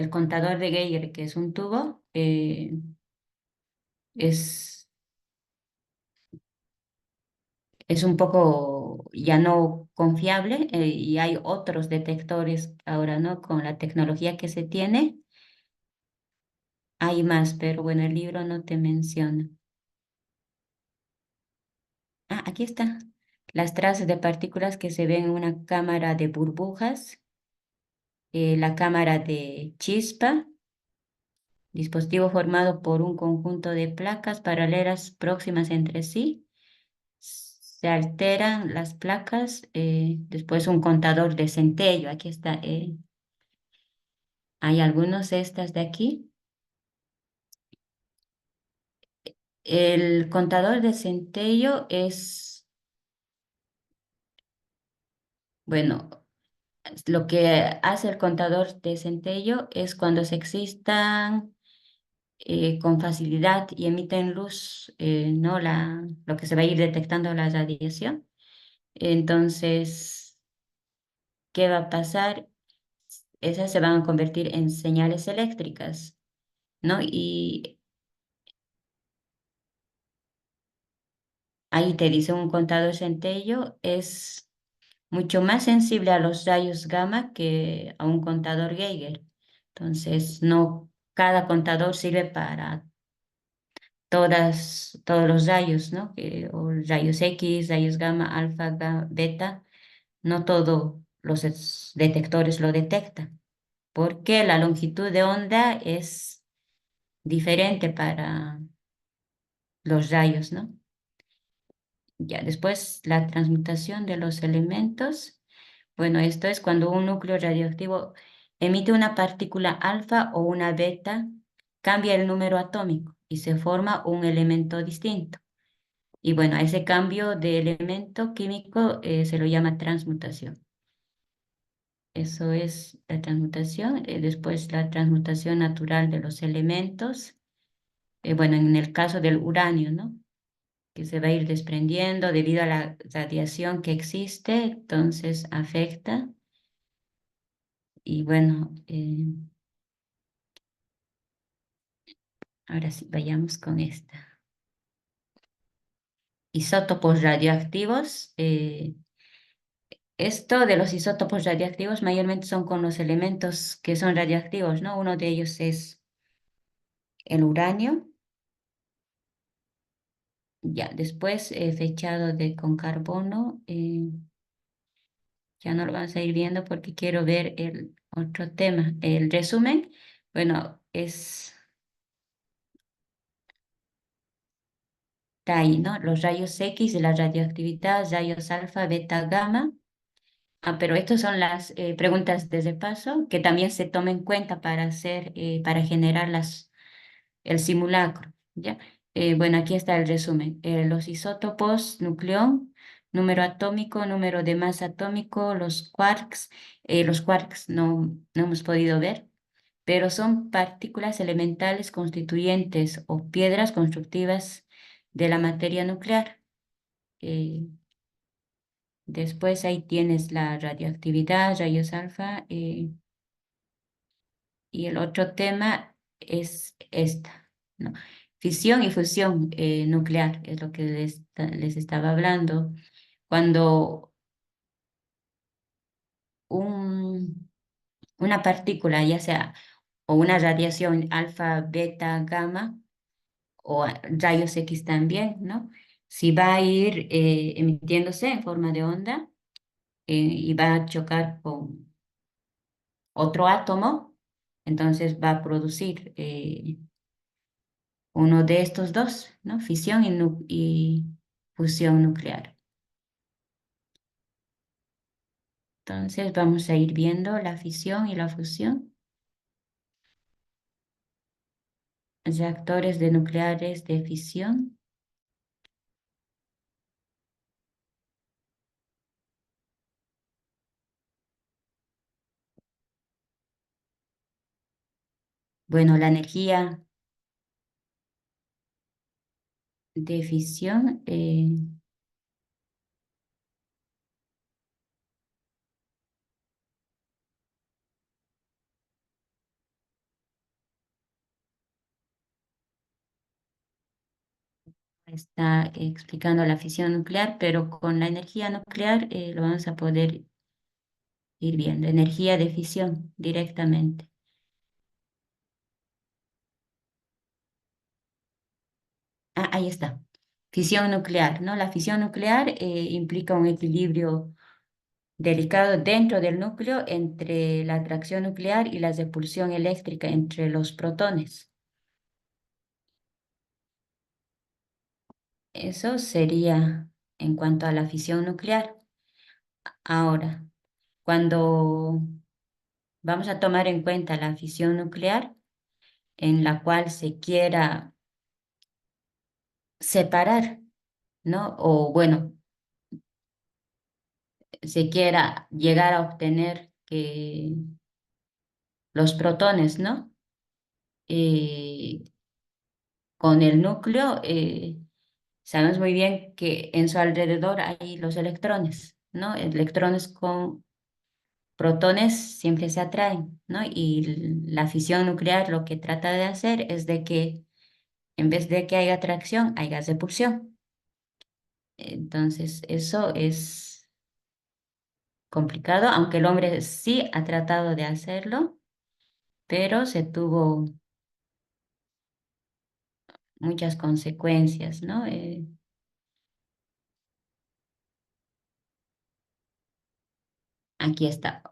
contador de Geiger, que es un tubo, es, es un poco ya no confiable, y hay otros detectores ahora, ¿no? Con la tecnología que se tiene, hay más, pero bueno, el libro no te menciona. Ah, aquí está. las trazas de partículas que se ven en una cámara de burbujas, la cámara de chispa, dispositivo formado por un conjunto de placas paralelas próximas entre sí. Se alteran las placas, después un contador de centello. Aquí está, hay algunos de estas de aquí. El contador de centello es, bueno, lo que hace el contador de centello es cuando se existan con facilidad y emiten luz, ¿no? Lo que se va a ir detectando la radiación. Entonces, ¿qué va a pasar? Esas se van a convertir en señales eléctricas, ¿no? Y ahí te dice un contador centello es mucho más sensible a los rayos gamma que a un contador Geiger. Entonces, no cada contador sirve para todos los rayos, ¿no? O rayos X, rayos gamma, alfa, beta, no todos los detectores lo detectan, porque la longitud de onda es diferente para los rayos, ¿no? Ya después la transmutación de los elementos. Bueno, esto es cuando un núcleo radioactivo emite una partícula alfa o una beta, cambia el número atómico y se forma un elemento distinto. Y bueno, a ese cambio de elemento químico se lo llama transmutación. Eso es la transmutación. Después la transmutación natural de los elementos. Bueno, en el caso del uranio, ¿no? Que se va a ir desprendiendo debido a la radiación que existe, entonces afecta. Y bueno, ahora sí, vayamos con esta. Isótopos radioactivos. Esto de los isótopos radioactivos mayormente son con los elementos que son radioactivos, ¿no? Uno de ellos es el uranio. Ya, después fechado con carbono. Ya no lo vamos a ir viendo porque quiero ver el otro tema. El resumen, bueno, está ahí, ¿no? Los rayos X de la radioactividad, rayos alfa, beta, gamma. Ah, pero estas son las preguntas de repaso que también se tomen en cuenta para hacer, para generar el simulacro, ¿ya? Bueno, aquí está el resumen. Los isótopos, nucleón, número atómico, número de masa atómico, los quarks no hemos podido ver, pero son partículas elementales constituyentes o piedras constructivas de la materia nuclear. Eh, Después ahí tienes la radioactividad, rayos alfa, y el otro tema es esta, ¿no? Fisión y fusión nuclear, es lo que les estaba hablando. Cuando un- una partícula, ya sea o una radiación alfa, beta, gamma, o rayos X también, ¿no? Si va a ir emitiéndose en forma de onda y va a chocar con otro átomo, entonces va a producir uno de estos dos, ¿no? Fisión y fusión nuclear. Entonces vamos a ir viendo la fisión y la fusión. Reactores de nucleares de fisión. Bueno, la energía de fisión está explicando la fisión nuclear, pero con la energía nuclear lo vamos a poder ir viendo. Energía de fisión directamente. Ah, ahí está. fisión nuclear, ¿no? La fisión nuclear implica un equilibrio delicado dentro del núcleo entre la atracción nuclear y la repulsión eléctrica entre los protones. Eso sería en cuanto a la fisión nuclear. Ahora, cuando vamos a tomar en cuenta la fisión nuclear, en la cual se quiera separar, ¿no? O bueno, se quiera llegar a obtener que los protones, ¿no? Eh, con el núcleo, sabemos muy bien que en su alrededor hay los electrones, ¿no? Electrones con protones siempre se atraen, ¿no? Y la fisión nuclear lo que trata de hacer es de que en vez de que haya atracción, haya repulsión. Entonces, eso es complicado, aunque el hombre sí ha tratado de hacerlo, pero se tuvo muchas consecuencias, ¿no? Aquí está.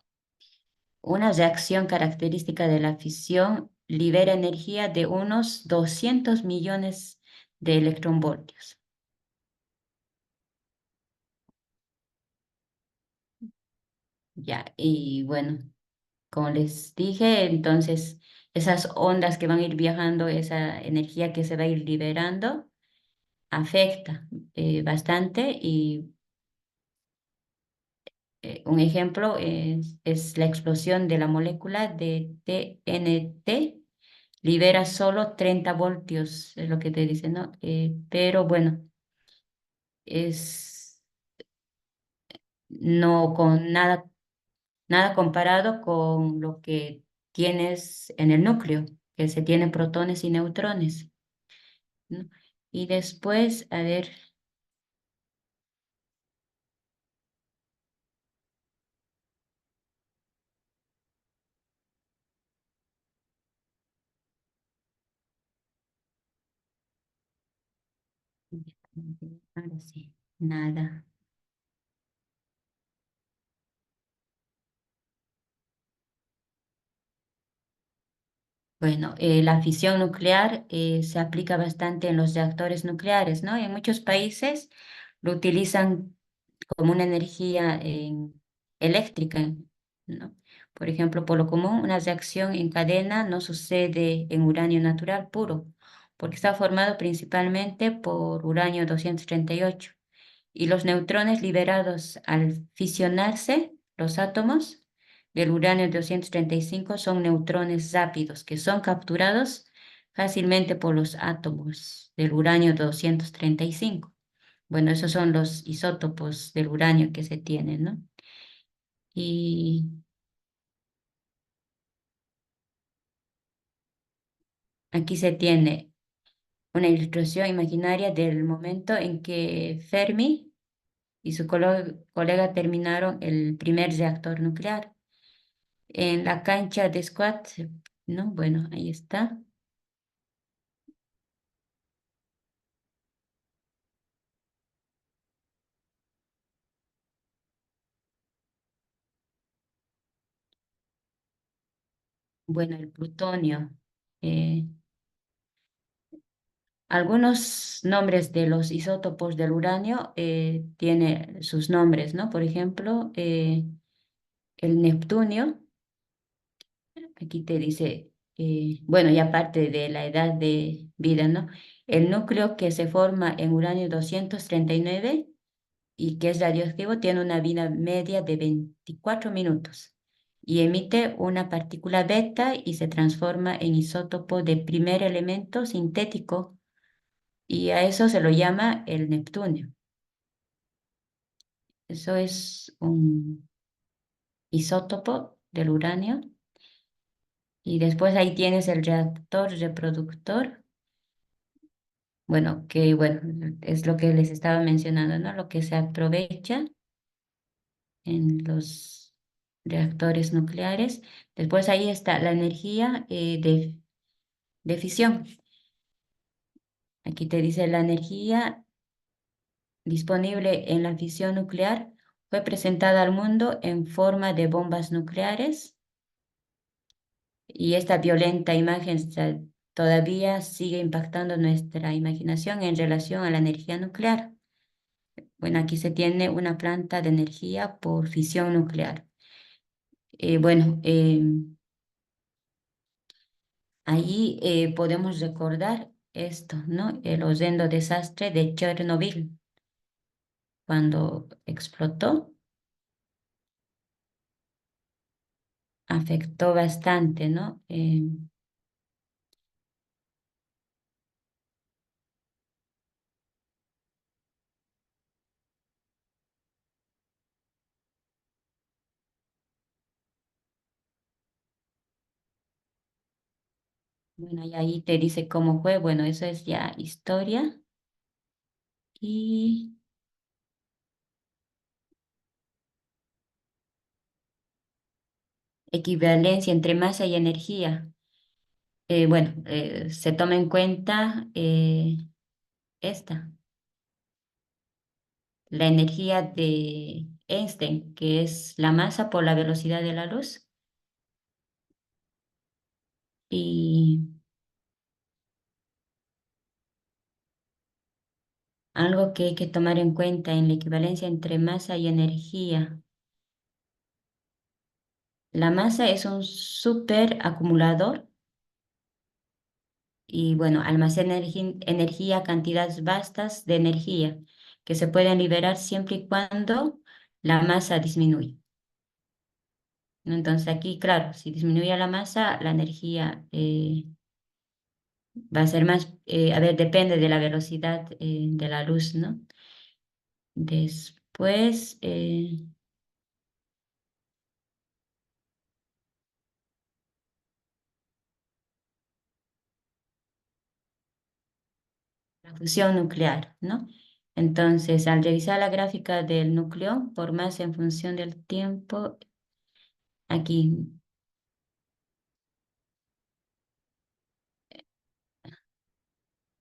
Una reacción característica de la fisión libera energía de unos 200 millones de electronvoltios. Ya, y bueno, como les dije, entonces esas ondas que van a ir viajando, esa energía que se va a ir liberando, afecta bastante y un ejemplo es la explosión de la molécula de TNT, libera solo 30 voltios, es lo que te dice, ¿no? Pero bueno, es no con nada, nada comparado con lo que tienes en el núcleo, que se tienen protones y neutrones, ¿no? Y después, a ver, ahora sí, nada. Bueno, la fisión nuclear se aplica bastante en los reactores nucleares, ¿no? En muchos países lo utilizan como una energía eléctrica, ¿no? Por ejemplo, por lo común, una reacción en cadena no sucede en uranio natural puro, porque está formado principalmente por uranio 238 y los neutrones liberados al fisionarse, los átomos del uranio 235 son neutrones rápidos que son capturados fácilmente por los átomos del uranio 235. Bueno, esos son los isótopos del uranio que se tienen, ¿no? Y aquí se tiene una ilustración imaginaria del momento en que Fermi y su colega terminaron el primer reactor nuclear en la cancha de squat, ¿no? Bueno, ahí está. Bueno, el plutonio. eh, Algunos nombres de los isótopos del uranio tiene sus nombres, ¿no? Por ejemplo, el neptunio, aquí te dice, bueno, y aparte de la edad de vida, ¿no? El núcleo que se forma en uranio 239 y que es radioactivo tiene una vida media de 24 minutos y emite una partícula beta y se transforma en isótopo de primer elemento sintético y a eso se lo llama el neptunio. Eso es un isótopo del uranio. Y después ahí tienes el reactor reproductor. Bueno, que bueno, es lo que les estaba mencionando, ¿no? Lo que se aprovecha en los reactores nucleares. Después ahí está la energía de fisión. Aquí te dice la energía. disponible en la fisión nuclear fue presentada al mundo en forma de bombas nucleares y esta violenta imagen todavía sigue impactando nuestra imaginación en relación a la energía nuclear. Bueno, aquí se tiene una planta de energía por fisión nuclear. Bueno, allí podemos recordar esto, ¿no? El horrendo desastre de Chernobyl, cuando explotó, afectó bastante, ¿no? Bueno, y ahí te dice cómo fue. Bueno, eso es ya historia. Y equivalencia entre masa y energía. Bueno, se toma en cuenta esta, la energía de Einstein, que es la masa por la velocidad de la luz. Y algo que hay que tomar en cuenta en la equivalencia entre masa y energía. La masa es un superacumulador y bueno, almacena energía, cantidades vastas de energía que se pueden liberar siempre y cuando la masa disminuye, ¿no? Entonces aquí, claro, si disminuye la masa, la energía va a ser más, a ver, depende de la velocidad de la luz, ¿no? Después, la fusión nuclear, ¿no? Entonces, al revisar la gráfica del núcleo, por más en función del tiempo, aquí,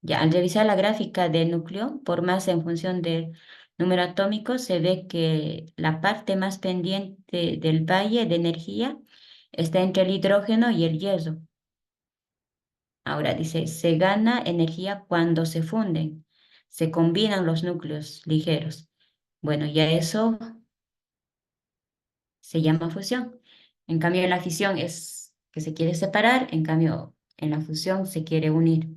ya, al revisar la gráfica del núcleo, por más en función del número atómico, se ve que la parte más pendiente del valle de energía está entre el hidrógeno y el hierro. Ahora dice, se gana energía cuando se funden, se combinan los núcleos ligeros. Bueno, ya eso se llama fusión. En cambio, en la fisión es que se quiere separar, en cambio, en la fusión se quiere unir,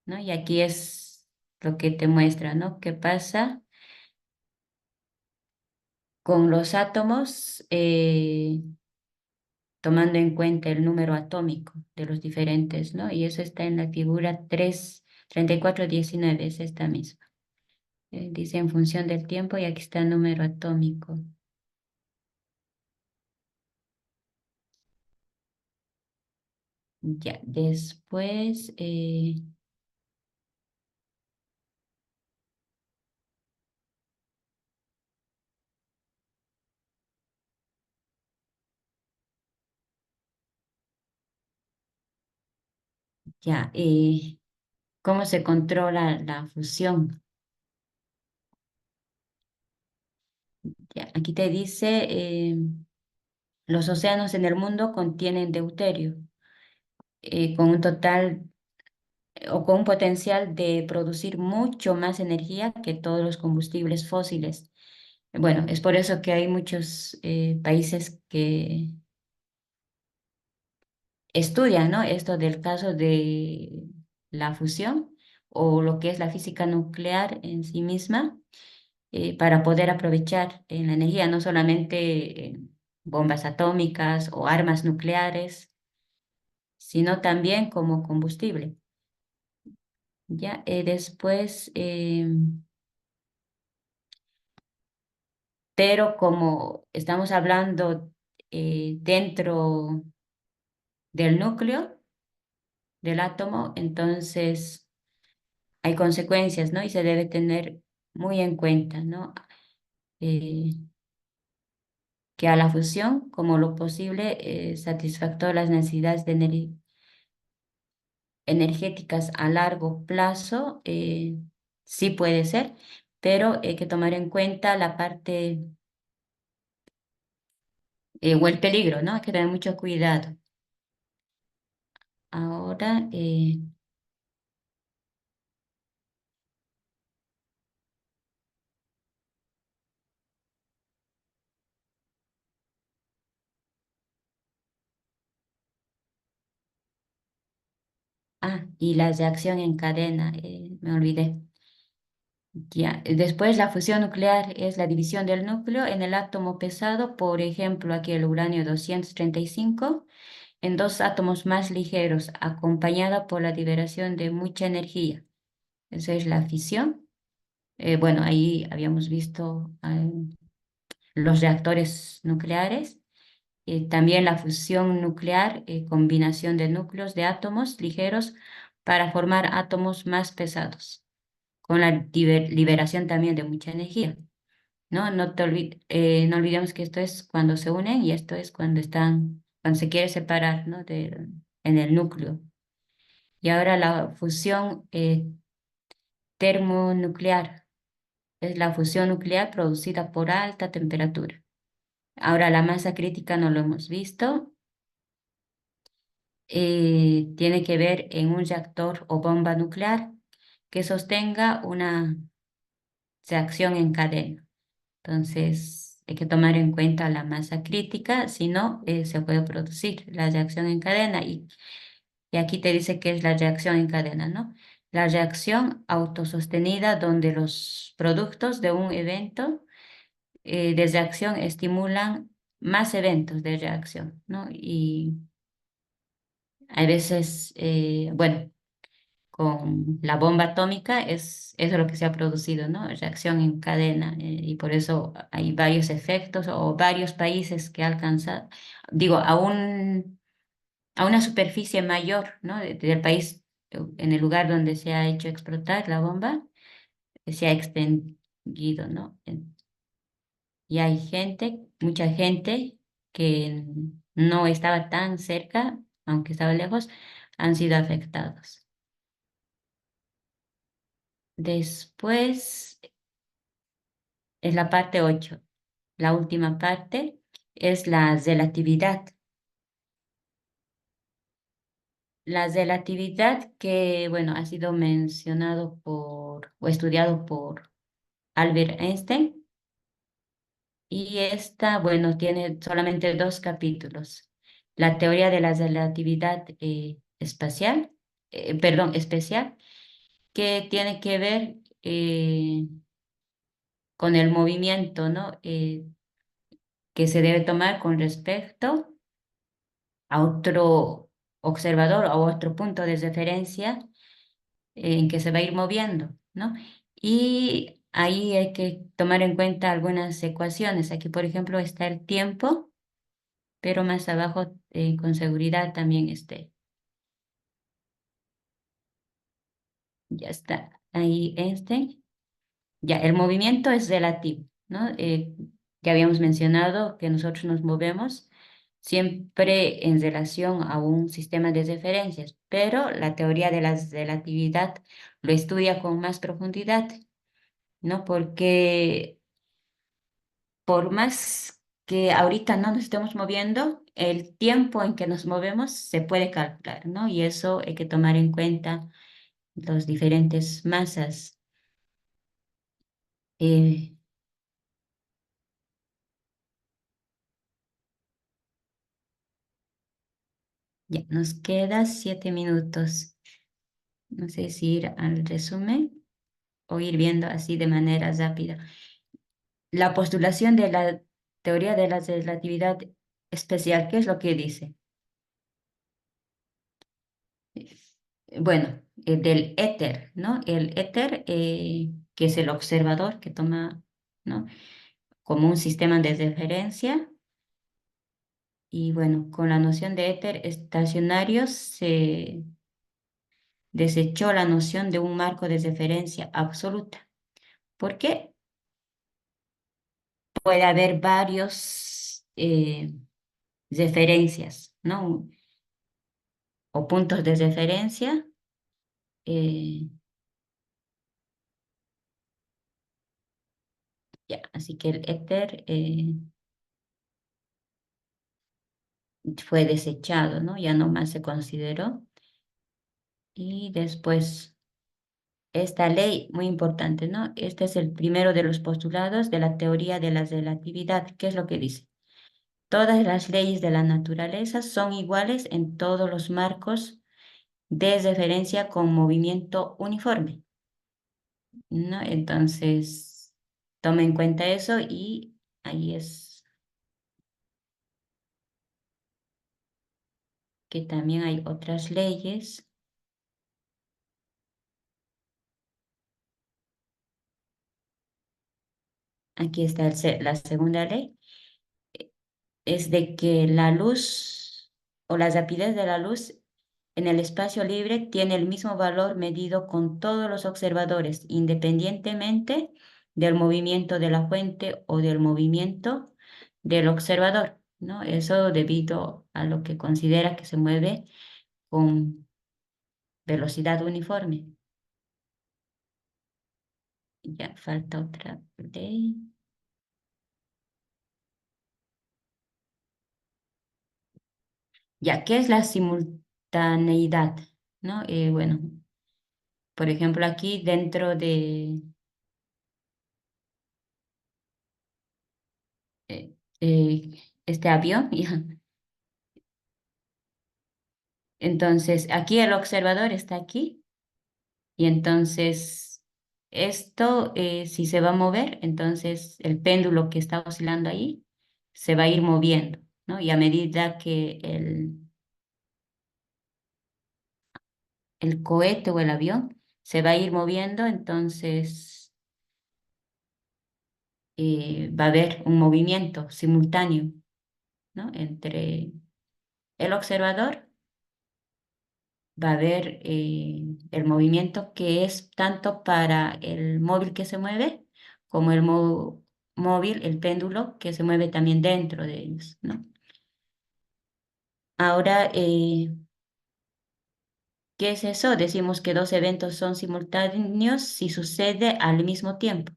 ¿no? Y aquí es lo que te muestra, ¿no? ¿Qué pasa con los átomos tomando en cuenta el número atómico de los diferentes, ¿no? Y eso está en la figura 3419, es esta misma. Dice en función del tiempo y aquí está el número atómico. Ya, después, ya, ¿cómo se controla la fusión? Ya, aquí te dice, los océanos en el mundo contienen deuterio, con un total o con un potencial de producir mucho más energía que todos los combustibles fósiles. Bueno, es por eso que hay muchos países que estudian, ¿no? Esto del caso de la fusión o lo que es la física nuclear en sí misma, para poder aprovechar la energía, no solamente bombas atómicas o armas nucleares, sino también como combustible. Ya, después, pero como estamos hablando dentro del núcleo del átomo, entonces hay consecuencias, ¿no? Y se debe tener muy en cuenta, ¿no? Eh, que a la fusión, como lo posible, satisfactor las necesidades de energéticas a largo plazo, sí puede ser, pero hay que tomar en cuenta la parte o el peligro, ¿no? Hay que tener mucho cuidado. Ahora, y la reacción en cadena, me olvidé. Ya. Después, la fusión nuclear es la división del núcleo en el átomo pesado, por ejemplo, aquí el uranio 235 en dos átomos más ligeros, acompañada por la liberación de mucha energía. Esa es la fisión. Bueno, ahí habíamos visto los reactores nucleares. También la fusión nuclear, combinación de núcleos de átomos ligeros para formar átomos más pesados, con la liberación también de mucha energía. ¿No? No olvidemos que esto es cuando se unen y esto es cuando se quiere separar, ¿no? En el núcleo. Y ahora la fusión termonuclear es la fusión nuclear producida por alta temperatura. Ahora la masa crítica no lo hemos visto. Tiene que ver en un reactor o bomba nuclear que sostenga una reacción en cadena. Entonces, hay que tomar en cuenta la masa crítica, si no, se puede producir la reacción en cadena. Y aquí te dice que es la reacción en cadena, ¿no? La reacción autosostenida donde los productos de un evento de reacción estimulan más eventos de reacción, ¿no? Y hay veces, bueno, con la bomba atómica es lo que se ha producido, ¿no? Reacción en cadena, y por eso hay varios efectos o varios países que alcanzan, digo, a una superficie mayor, ¿no? Del país, en el lugar donde se ha hecho explotar la bomba, se ha extendido, ¿no? Y hay gente, mucha gente que no estaba tan cerca, aunque estaba lejos, han sido afectados. Después es la parte 8. La última parte es la relatividad. La relatividad que, bueno, ha sido mencionado o estudiado por Albert Einstein. Y esta, bueno, tiene solamente dos capítulos. La teoría de la relatividad especial, que tiene que ver con el movimiento, ¿no? Que se debe tomar con respecto a otro observador o otro punto de referencia en que se va a ir moviendo, ¿no? Y ahí hay que tomar en cuenta algunas ecuaciones. Aquí, por ejemplo, está el tiempo, pero más abajo con seguridad también ya está ahí Ya, el movimiento es relativo, ¿no? Ya habíamos mencionado que nosotros nos movemos siempre en relación a un sistema de referencias, pero la teoría de la relatividad lo estudia con más profundidad, ¿no? Porque por más que ahorita no nos estemos moviendo, el tiempo en que nos movemos se puede calcular, ¿no? Y eso hay que tomar en cuenta las diferentes masas. Eh, ya, nos queda 7 minutos. No sé si ir al resumen o ir viendo así de manera rápida. La postulación de la teoría de la relatividad especial, ¿qué es lo que dice? Bueno, del éter, ¿no? El éter, que es el observador que toma, ¿no? Como un sistema de referencia. Y bueno, con la noción de éter estacionario se desechó la noción de un marco de referencia absoluta. ¿Por qué? Puede haber varios referencias, ¿no? O puntos de referencia. eh, Ya, así que el éter fue desechado, ¿no? Ya no más se consideró. Y después, esta ley, muy importante, ¿no? Este es el primero de los postulados de la teoría de la relatividad. ¿Qué es lo que dice? Todas las leyes de la naturaleza son iguales en todos los marcos de referencia con movimiento uniforme, ¿no? Entonces, toma en cuenta eso y ahí es que también hay otras leyes. Aquí está la segunda ley, es de que la luz o la rapidez de la luz en el espacio libre tiene el mismo valor medido con todos los observadores, independientemente del movimiento de la fuente o del movimiento del observador, ¿no? Eso debido a lo que considera que se mueve con velocidad uniforme. Ya falta otra ley. Ya, ¿qué es la simultaneidad? ¿No? Bueno, por ejemplo, aquí dentro de este avión, ya. Entonces, aquí el observador está aquí y entonces esto, si se va a mover, entonces el péndulo que está oscilando ahí se va a ir moviendo, ¿no? Y a medida que el cohete o el avión se va a ir moviendo, entonces va a haber un movimiento simultáneo, ¿no? Entre el observador va a haber el movimiento que es tanto para el móvil que se mueve como el móvil, el péndulo, que se mueve también dentro de ellos, ¿no? Ahora, ¿qué es eso? Decimos que dos eventos son simultáneos si sucede al mismo tiempo.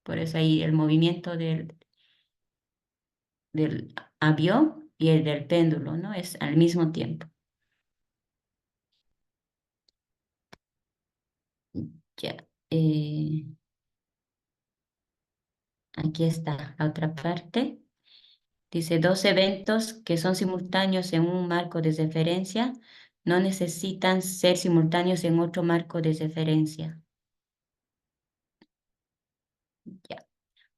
Por eso ahí el movimiento del avión y el del péndulo, ¿no? Es al mismo tiempo. Ya. eh, Aquí está la otra parte. Dice, dos eventos que son simultáneos en un marco de referencia no necesitan ser simultáneos en otro marco de referencia. Ya.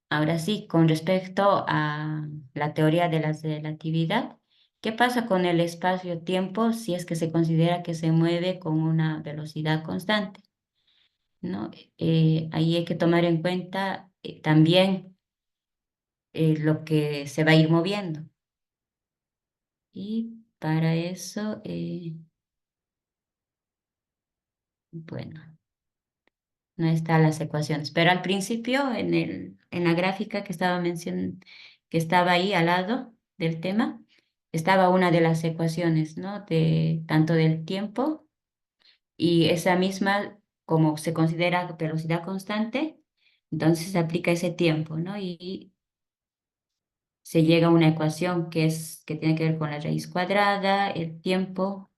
Ahora sí, con respecto a la teoría de la relatividad, ¿qué pasa con el espacio-tiempo si es que se considera que se mueve con una velocidad constante? ¿No? Ahí hay que tomar en cuenta también lo que se va a ir moviendo. Y para eso, bueno. No están las ecuaciones. Pero al principio, en la gráfica que estaba que estaba ahí al lado del tema, estaba una de las ecuaciones, ¿no? De tanto del tiempo y esa misma, como se considera velocidad constante, entonces se aplica ese tiempo, ¿no? Y se llega a una ecuación que tiene que ver con la raíz cuadrada, el tiempo.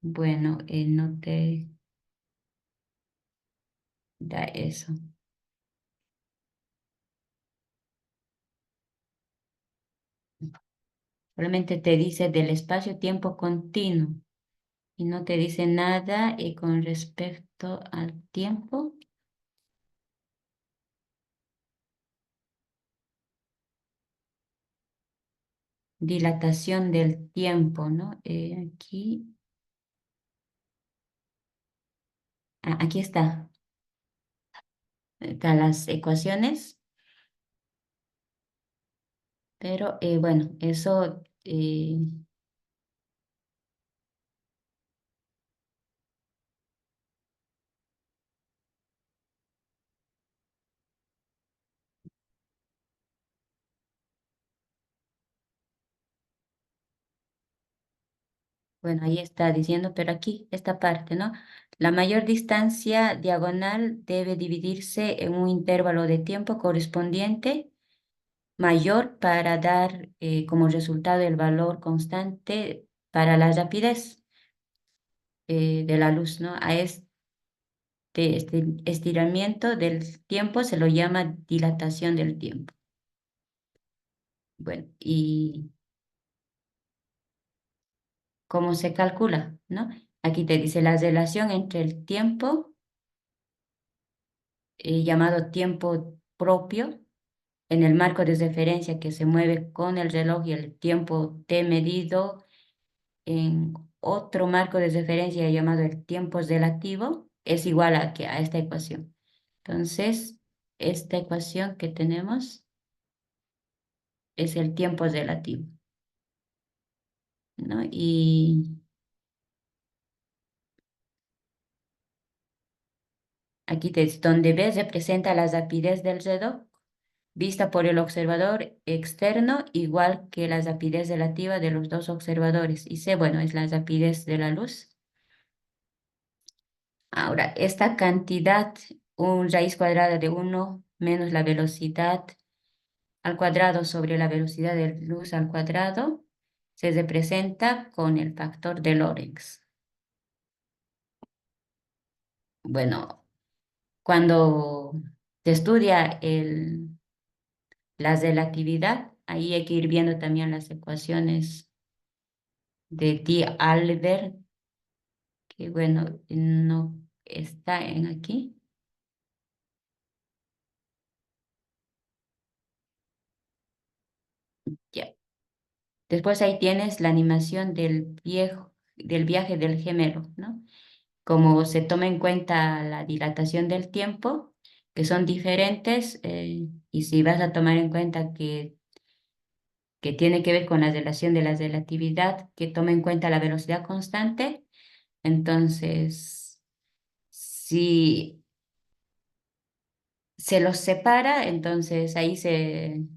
Bueno, no te da eso. Solamente te dice del espacio-tiempo continuo y no te dice nada con respecto al tiempo, dilatación del tiempo, ¿no? Aquí, aquí está, están las ecuaciones, pero bueno, eso Bueno, ahí está diciendo, pero aquí, esta parte, ¿no? La mayor distancia diagonal debe dividirse en un intervalo de tiempo correspondiente mayor para dar como resultado el valor constante para la rapidez de la luz, ¿no? A este estiramiento del tiempo se lo llama dilatación del tiempo. Bueno, ¿y cómo se calcula, no? Aquí te dice la relación entre el tiempo, llamado tiempo propio, en el marco de referencia que se mueve con el reloj y el tiempo t medido en otro marco de referencia llamado el tiempo relativo, es igual a esta ecuación. Entonces, esta ecuación que tenemos es el tiempo relativo, ¿no? Y aquí te dice, donde B representa la rapidez del reloj vista por el observador externo, igual que la rapidez relativa de los dos observadores. Y C, bueno, es la rapidez de la luz. Ahora, esta cantidad, un raíz cuadrada de 1 menos la velocidad al cuadrado sobre la velocidad de luz al cuadrado, se representa con el factor de Lorentz. Bueno, cuando se estudia la relatividad, ahí hay que ir viendo también las ecuaciones de D'Alembert, que bueno, no está en aquí. Ya. Después ahí tienes la animación del viaje del gemelo, ¿no? Como se toma en cuenta la dilatación del tiempo, que son diferentes, y si vas a tomar en cuenta que tiene que ver con la relación de la relatividad, que toma en cuenta la velocidad constante, entonces, si se los separa, entonces ahí se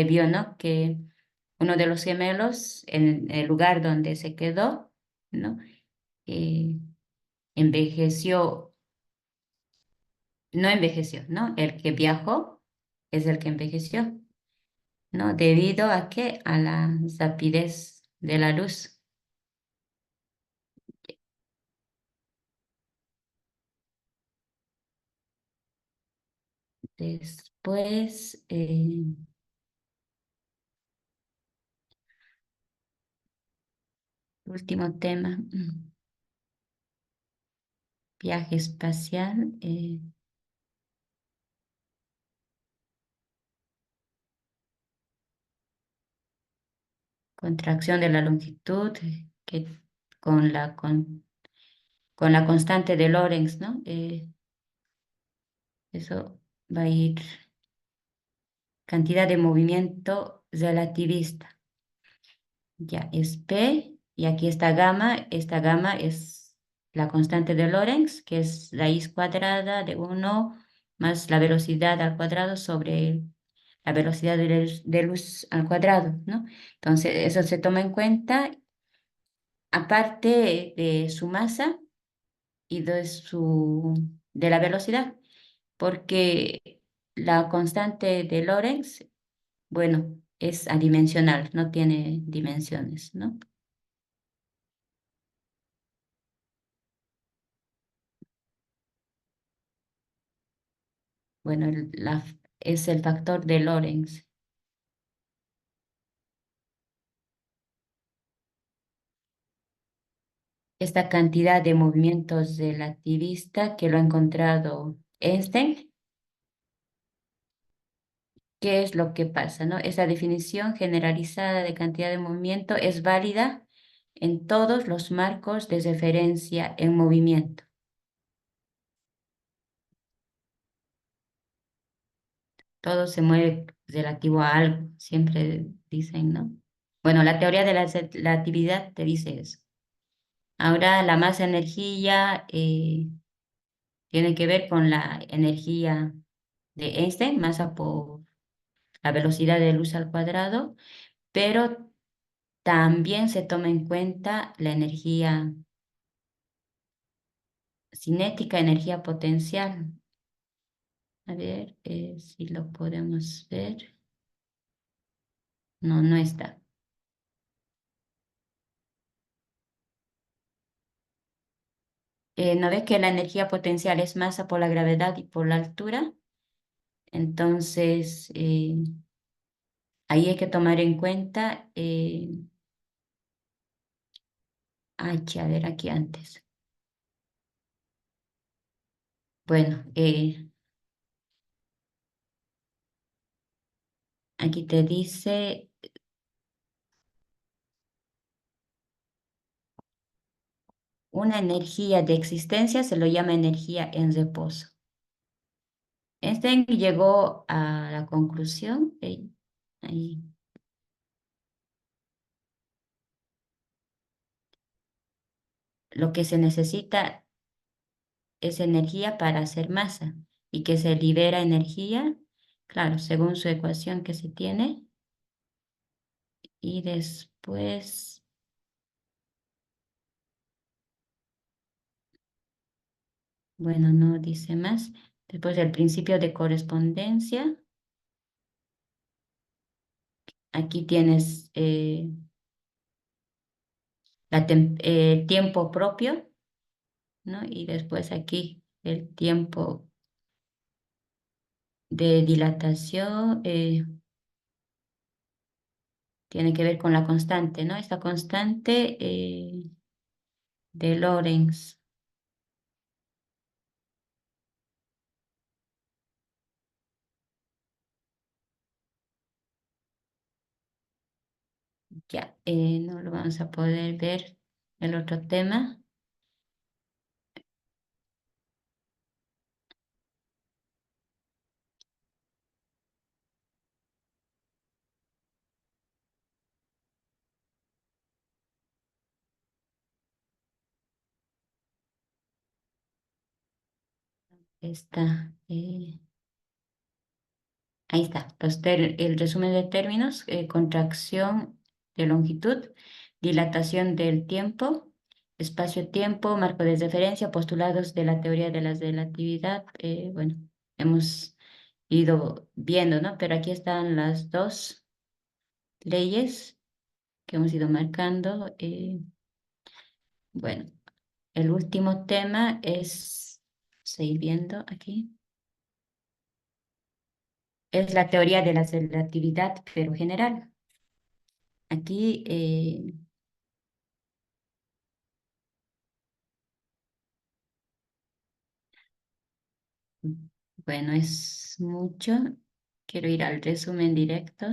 vio, ¿no? Que uno de los gemelos, en el lugar donde se quedó, ¿no? Eh, envejeció, no envejeció, ¿no? El que viajó es el que envejeció, ¿no? ¿Debido a qué? A la rapidez de la luz. Después, último tema, viaje espacial, contracción de la longitud, que con con la constante de Lorentz, ¿no? Eso va a ir cantidad de movimiento relativista. Ya es P y aquí está gamma. Esta gamma es la constante de Lorentz, que es raíz cuadrada de 1 más la velocidad al cuadrado sobre la velocidad de luz al cuadrado, ¿no? Entonces, eso se toma en cuenta aparte de su masa y de la velocidad, porque la constante de Lorentz, bueno, es adimensional, no tiene dimensiones, ¿no? Bueno, es el factor de Lorentz. Esta cantidad de movimientos relativista que lo ha encontrado Einstein, ¿qué es lo que pasa, no? Esa definición generalizada de cantidad de movimiento es válida en todos los marcos de referencia en movimiento. Todo se mueve relativo a algo, siempre dicen, ¿no? Bueno, la teoría de la relatividad te dice eso. Ahora la masa energía tiene que ver con la energía de Einstein, masa por la velocidad de luz al cuadrado, pero También se toma en cuenta la energía cinética, energía potencial. A ver si lo podemos ver. No, no está. ¿No ves que la energía potencial es masa por la gravedad y por la altura? Entonces, ahí hay que tomar en cuenta H, a ver aquí antes. Bueno, aquí te dice una energía de existencia, se lo llama energía en reposo. Einstein llegó a la conclusión, ahí, lo que se necesita es energía para hacer masa y que se libera energía, claro, según su ecuación que se tiene, y después, bueno, no dice más. Después del principio de correspondencia, aquí tienes tiempo propio, ¿no? Y después aquí el tiempo de dilatación tiene que ver con la constante, ¿no? Esta constante de Lorentz. Ya, no lo vamos a poder ver el otro tema. Está, ahí está. El resumen de términos, contracción de longitud, dilatación del tiempo, espacio-tiempo, marco de referencia, postulados de la teoría de la relatividad. Bueno, hemos ido viendo, ¿no? Pero aquí están las dos leyes que hemos ido marcando. Bueno, el último tema es, seguir viendo aquí, es la teoría de la relatividad, pero general. Aquí, bueno, es mucho. Quiero ir al resumen directo.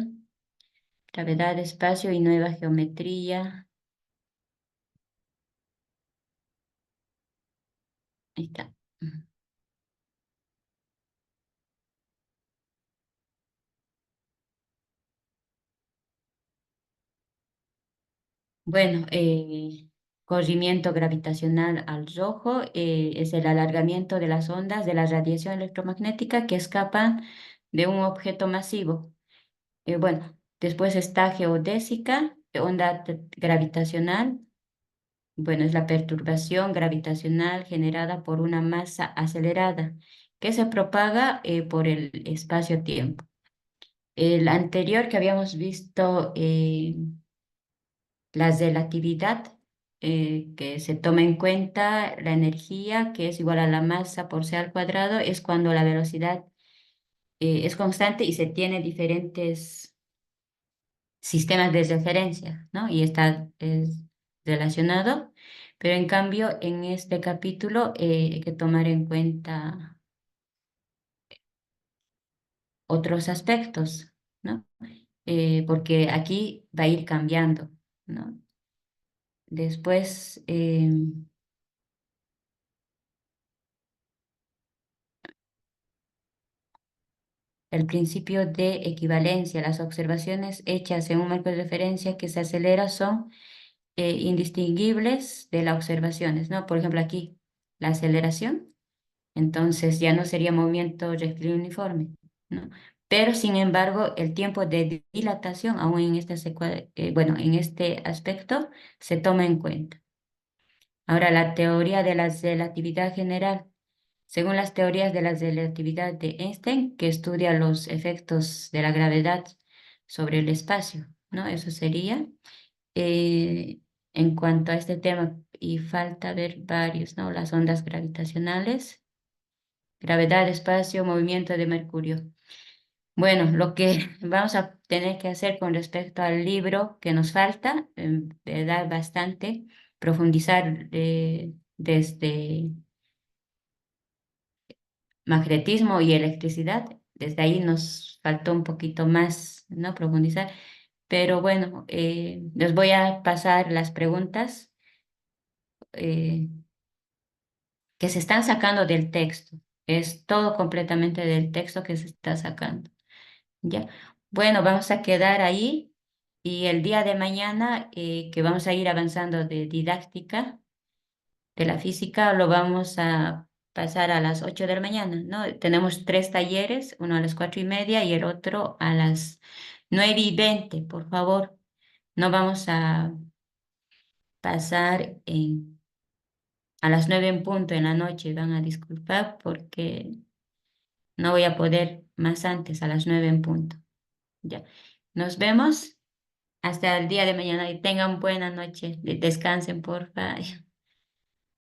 Gravedad, espacio y nueva geometría. Ahí está. Bueno, corrimiento gravitacional al rojo es el alargamiento de las ondas de la radiación electromagnética que escapan de un objeto masivo. Bueno, después está geodésica, onda gravitacional. Bueno, es la perturbación gravitacional generada por una masa acelerada que se propaga por el espacio-tiempo. El anterior que habíamos visto, la relatividad, que se toma en cuenta la energía que es igual a la masa por c al cuadrado, es cuando la velocidad es constante y se tiene diferentes sistemas de referencia, ¿no? Y está relacionado, pero en cambio en este capítulo hay que tomar en cuenta otros aspectos, ¿no? Porque aquí va a ir cambiando, ¿no? Después, el principio de equivalencia, las observaciones hechas en un marco de referencia que se acelera son indistinguibles de las observaciones, ¿no? Por ejemplo, aquí, la aceleración. Entonces ya no sería movimiento rectilíneo uniforme, ¿no? pero sin embargo el tiempo de dilatación, aún en este, bueno, en este aspecto, se toma en cuenta. Ahora, la teoría de la relatividad general. Según las teorías de la relatividad de Einstein, que estudia los efectos de la gravedad sobre el espacio, ¿no? Eso sería. eh, en cuanto a este tema, y falta ver varios, ¿no? Las ondas gravitacionales, gravedad, espacio, movimiento de Mercurio. Bueno, lo que vamos a tener que hacer con respecto al libro que nos falta, ¿verdad? Bastante, profundizar desde magnetismo y electricidad. Desde ahí nos faltó un poquito más, ¿no? Profundizar. Pero bueno, les voy a pasar las preguntas eh, que se están sacando del texto. Es todo completamente del texto que se está sacando. ¿Ya? Bueno, vamos a quedar ahí y el día de mañana que vamos a ir avanzando de didáctica de la física, lo vamos a pasar a las 8 de la mañana, ¿no? Tenemos tres talleres, uno a las 4:30 y el otro a las 9:20, por favor. No vamos a pasar a las 9 en punto en la noche, van a disculpar porque no voy a poder más antes, a las 9 en punto. Ya. Nos vemos hasta el día de mañana y tengan buena noche. Descansen, porfa.